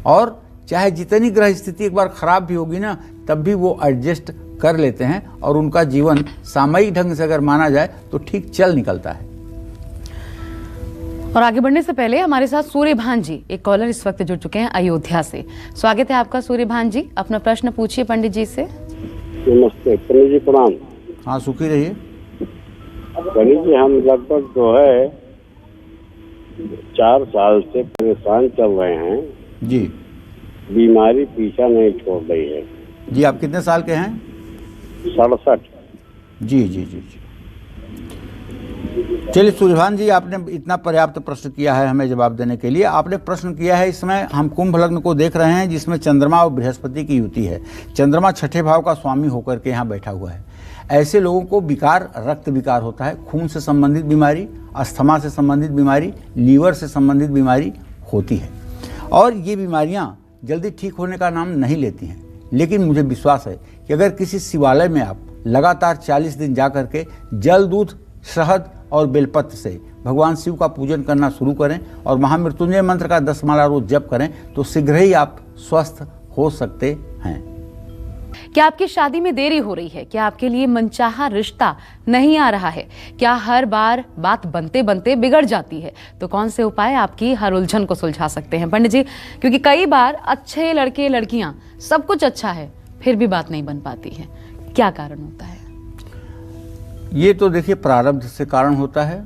और चाहे जितनी ग्रह स्थिति एक बार खराब भी होगी ना, तब भी वो एडजस्ट कर लेते हैं और उनका जीवन सामयिक ढंग से अगर माना जाए तो ठीक चल निकलता है। और आगे बढ़ने से पहले हमारे साथ सूर्यभान जी, एक कॉलर इस वक्त जुड़ चुके हैं अयोध्या से। स्वागत है आपका सूर्यभान जी, अपना प्रश्न पूछिए पंडित जी से। नमस्ते पंडित जी, प्रणाम। हाँ, सुखी रहिए। पंडित जी, हम लगभग जो है 4 साल से परेशान चल रहे हैं जी। बीमारी पीछा नहीं छोड़ रही है जी। आप कितने साल के हैं? 67। जी जी जी जी। चलिए सूर्यभान जी, आपने इतना पर्याप्त प्रश्न किया है हमें जवाब देने के लिए। आपने प्रश्न किया है, इसमें हम कुंभ लग्न को देख रहे हैं जिसमें चंद्रमा और बृहस्पति की युति है। चंद्रमा 6ठे भाव का स्वामी होकर के यहाँ बैठा हुआ है। ऐसे लोगों को विकार, रक्त विकार होता है, खून से संबंधित बीमारी, अस्थमा से संबंधित बीमारी, लीवर से संबंधित बीमारी होती है। और ये बीमारियाँ जल्दी ठीक होने का नाम नहीं लेती हैं। लेकिन मुझे विश्वास है कि अगर किसी शिवालय में आप लगातार 40 दिन जा करके जल, दूध, शहद और बेलपत्र से भगवान शिव का पूजन करना शुरू करें और महामृत्युंजय मंत्र का 10 माला रोज जप करें, तो शीघ्र ही आप स्वस्थ हो सकते हैं। क्या आपकी शादी में देरी हो रही है? क्या आपके लिए मनचाहा रिश्ता नहीं आ रहा है? क्या हर बार बात बनते बनते बिगड़ जाती है? तो कौन से उपाय आपकी हर उलझन को सुलझा सकते हैं पंडित जी? क्योंकि कई बार अच्छे लड़के लड़कियां, सब कुछ अच्छा है, फिर भी बात नहीं बन पाती है। क्या कारण होता है? ये तो देखिए प्रारब्ध से कारण होता है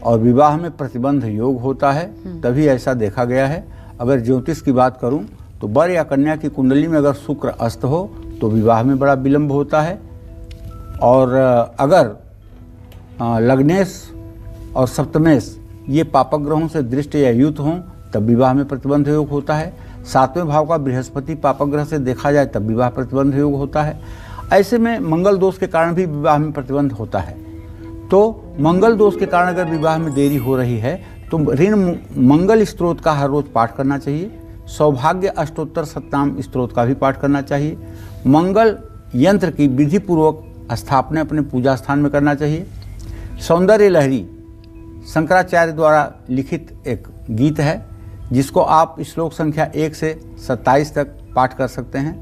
और विवाह में प्रतिबंध योग होता है, तभी ऐसा देखा गया है। अगर ज्योतिष की बात करूं तो वर या कन्या की कुंडली में अगर शुक्र अस्त हो तो विवाह में बड़ा विलंब होता है। और अगर लग्नेश और सप्तमेश ये पापक ग्रहों से दृष्ट या युत हों तब विवाह में प्रतिबंध योग होता है। 7वें भाव का बृहस्पति पापक ग्रह से देखा जाए तब विवाह प्रतिबंध योग होता है। ऐसे में मंगल दोष के कारण भी विवाह में प्रतिबंध होता है। तो मंगल दोष के कारण अगर विवाह में देरी हो रही है तो ऋण मंगल स्त्रोत का हर रोज पाठ करना चाहिए। सौभाग्य अष्टोत्तर सतनाम स्त्रोत का भी पाठ करना चाहिए। मंगल यंत्र की विधि पूर्वक स्थापना अपने पूजा स्थान में करना चाहिए। सौंदर्य लहरी शंकराचार्य द्वारा लिखित एक गीत है जिसको आप श्लोक संख्या 1 से 27 तक पाठ कर सकते हैं।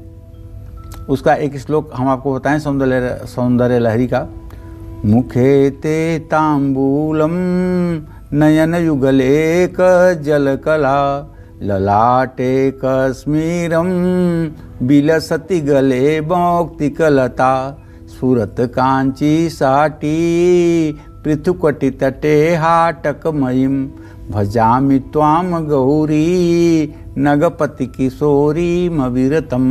उसका एक श्लोक हम आपको बताएं सौंदर्य लहरी का। मुखे ते तांबूलम नयन युगले जलकला ललाटे कश्मीरम बिलसति गले मौक्तिकलता स्फुरत कांची साटी पृथुकटि तटे हाटकमयीं भजामि त्वाम गौरी नगपति किशोरी मविरतम।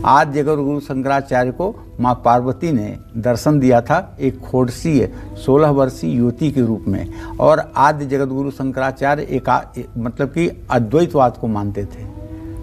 आज जगत गुरु शंकराचार्य को माँ पार्वती ने दर्शन दिया था एक खोड़सीय 16 वर्षीय युवती के रूप में। और आद्य जगत गुरु शंकराचार्य मतलब कि अद्वैतवाद को मानते थे।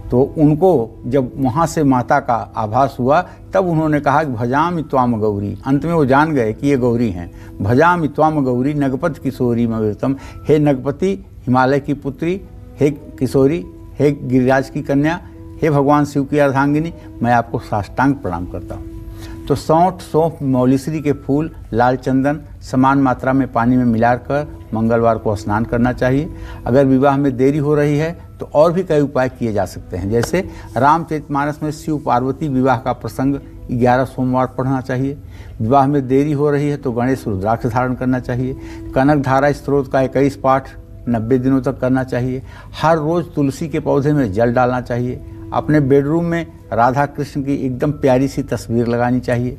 तो उनको जब वहाँ से माता का आभास हुआ तब उन्होंने कहा कि भजामि त्वाम गौरी। अंत में वो जान गए कि ये गौरी हैं। भजामि त्वाम गौरी नगपति किशोरी मविरतम। हे नगपति, हिमालय की पुत्री, हे किशोरी, हे गिरिराज की कन्या, हे भगवान शिव की अर्धांगिनी, मैं आपको साष्टांग प्रणाम करता हूँ। तो सौंठ, सौंफ, मौलिश्री के फूल, लाल चंदन समान मात्रा में पानी में मिलाकर मंगलवार को स्नान करना चाहिए। अगर विवाह में देरी हो रही है तो और भी कई उपाय किए जा सकते हैं। जैसे रामचरितमानस में शिव पार्वती विवाह का प्रसंग 11 सोमवार पढ़ना चाहिए। विवाह में देरी हो रही है तो गणेश रुद्राक्ष धारण करना चाहिए। कनक धारा स्त्रोत का 21 पाठ 90 दिनों तक करना चाहिए। हर रोज़ तुलसी के पौधे में जल डालना चाहिए। अपने बेडरूम में राधा कृष्ण की एकदम प्यारी सी तस्वीर लगानी चाहिए।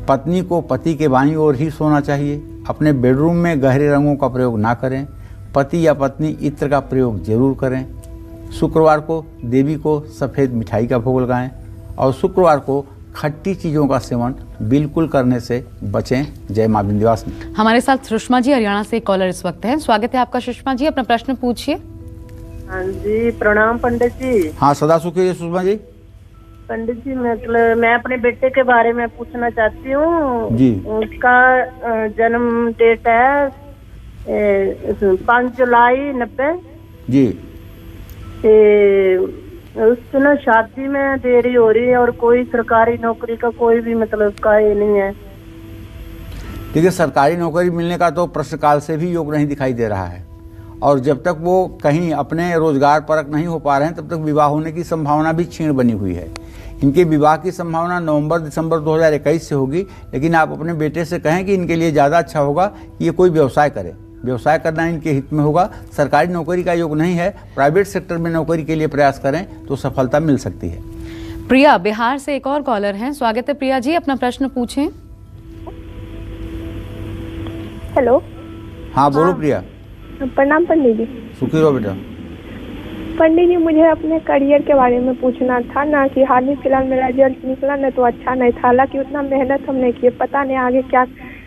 पत्नी को पति के बाईं ओर ही सोना चाहिए। अपने बेडरूम में गहरे रंगों का प्रयोग ना करें। पति या पत्नी इत्र का प्रयोग जरूर करें। शुक्रवार को देवी को सफ़ेद मिठाई का भोग लगाएं और शुक्रवार को खट्टी चीज़ों का सेवन बिल्कुल करने से बचें। जय मां विंध्यवासिनी। हमारे साथ सुषमा जी हरियाणा से कॉलर इस वक्त हैं। स्वागत है आपका सुषमा जी, अपना प्रश्न पूछिए। हाँ जी, प्रणाम पंडित जी। हाँ, सदा सुखी है सुषमा जी। पंडित जी, मतलब मैं अपने बेटे के बारे में पूछना चाहती हूँ जी। उसका जन्म डेट है 5 जुलाई 90 जी। उससे ना शादी में देरी हो रही है और कोई सरकारी नौकरी का कोई भी मतलब का ये नहीं है। देखिए, सरकारी नौकरी मिलने का तो प्रश्नकाल से भी योग नहीं दिखाई दे रहा है, और जब तक वो कहीं अपने रोजगार परक नहीं हो पा रहे हैं तब तक विवाह होने की संभावना भी क्षीण बनी हुई है। इनके विवाह की संभावना नवंबर-दिसंबर 2021 से होगी, लेकिन आप अपने बेटे से कहें कि इनके लिए ज़्यादा अच्छा होगा कि ये कोई व्यवसाय करें। व्यवसाय करना इनके हित में होगा। सरकारी नौकरी का योग नहीं है, प्राइवेट सेक्टर में नौकरी के लिए प्रयास करें तो सफलता मिल सकती है। प्रिया बिहार से एक और कॉलर हैं। स्वागत है प्रिया जी, अपना प्रश्न पूछें। हेलो। हाँ बोलो प्रिया। प्रणाम पंडित जी। सुखी रहो बेटा। पंडित जी, मुझे अपने करियर के बारे में पूछना था ना कि हाल ही फिलहाल मेरा रिजल्ट निकला ना तो अच्छा नहीं था। हालांकि उतना मेहनत हमने की, पता नहीं आगे क्या,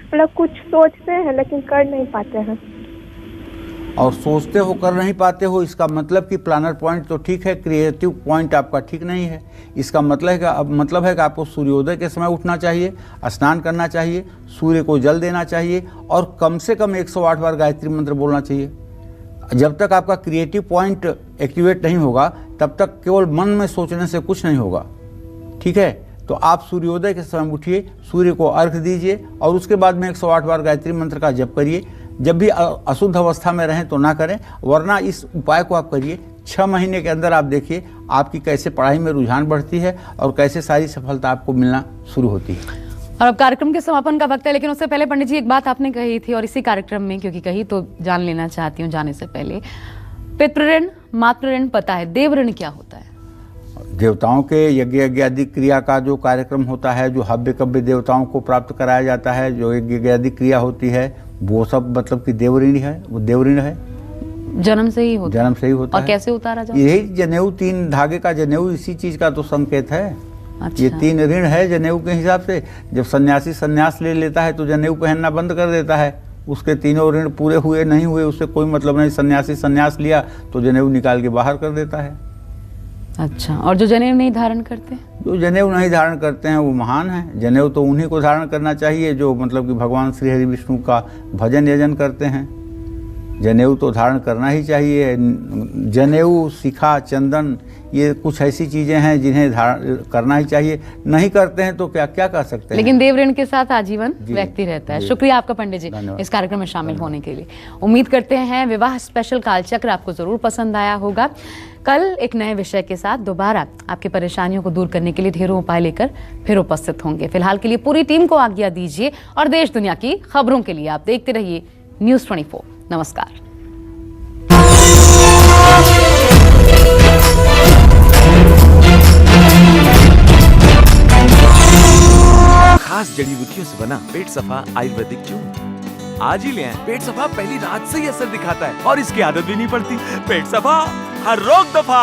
मतलब कुछ सोचते हैं लेकिन कर नहीं पाते हैं। और सोचते हो कर नहीं पाते हो, इसका मतलब कि प्लानर पॉइंट तो ठीक है, क्रिएटिव पॉइंट आपका ठीक नहीं है। इसका मतलब है कि आपको सूर्योदय के समय उठना चाहिए, स्नान करना चाहिए, सूर्य को जल देना चाहिए और कम से कम 108 बार गायत्री मंत्र बोलना चाहिए। जब तक आपका क्रिएटिव पॉइंट एक्टिवेट नहीं होगा तब तक केवल मन में सोचने से कुछ नहीं होगा। ठीक है, तो आप सूर्योदय के समय उठिए, सूर्य को अर्घ्य दीजिए और उसके बाद में 108 बार गायत्री मंत्र का जप करिए। जब भी अशुद्ध अवस्था में रहें तो ना करें, वरना इस उपाय को आप करिए। 6 महीने के अंदर आप देखिए आपकी कैसे पढ़ाई में रुझान बढ़ती है और कैसे सारी सफलता आपको मिलना शुरू होती है। और अब कार्यक्रम के समापन का वक्त है, लेकिन उससे पहले पंडित जी एक बात आपने कही थी और इसी कार्यक्रम में, क्योंकि कही तो जान लेना चाहती हूँ जाने से पहले। पितृ ऋण, मातृ ऋण पता है, देव ऋण क्या होता है? देवताओं के यज्ञ आदि क्रिया का जो कार्यक्रम होता है, जो हव्य कव्य देवताओं को प्राप्त कराया जाता है, जो यज्ञ आदि क्रिया होती है, वो सब मतलब कि देव ऋण है। वो देव ऋण है, जन्म से ही होता है। जन्म से ही होता और है। कैसे उतारा जाता है? यही जनेऊ, 3 धागे का जनेऊ इसी चीज का तो संकेत है। अच्छा। ये 3 ऋण है जनेऊ के हिसाब से। जब सन्यासी संन्यास ले लेता है तो जनेऊ पहनना बंद कर देता है। उसके 3 ऋण पूरे हुए नहीं हुए उससे कोई मतलब नहीं। सन्यासी संन्यास लिया तो जनेऊ निकाल के बाहर कर देता है। अच्छा, और जो जनेऊ नहीं धारण करते? जो जनेऊ नहीं धारण करते हैं वो महान है। जनेऊ तो उन्हीं को धारण करना चाहिए जो मतलब कि भगवान श्री हरि विष्णु का भजन यजन करते हैं। जनेऊ तो धारण करना ही चाहिए। जनेऊ, शिखा, चंदन, ये कुछ ऐसी चीजें हैं जिन्हें धारण करना ही चाहिए। नहीं करते हैं तो क्या क्या कर सकते हैं। लेकिन देव ऋण के साथ आजीवन व्यक्ति रहता है। शुक्रिया आपका पंडित जी इस कार्यक्रम में शामिल होने के लिए। उम्मीद करते हैं विवाह स्पेशल कालचक्र आपको जरूर पसंद आया होगा। कल एक नए विषय के साथ दोबारा आपकी परेशानियों को दूर करने के लिए ढेरों उपाय लेकर फिर उपस्थित होंगे। फिलहाल के लिए पूरी टीम को आज्ञा दीजिए और देश दुनिया की खबरों के लिए आप देखते रहिए न्यूज़ 24। नमस्कार। खास जड़ी बूटियों से बना पेट सफा आयुर्वेदिक चूर्ण आज ही ले आएं। पेट सफा पहली रात से ही असर दिखाता है और इसकी आदत भी नहीं पड़ती। पेट सफा, हर रोग दफा।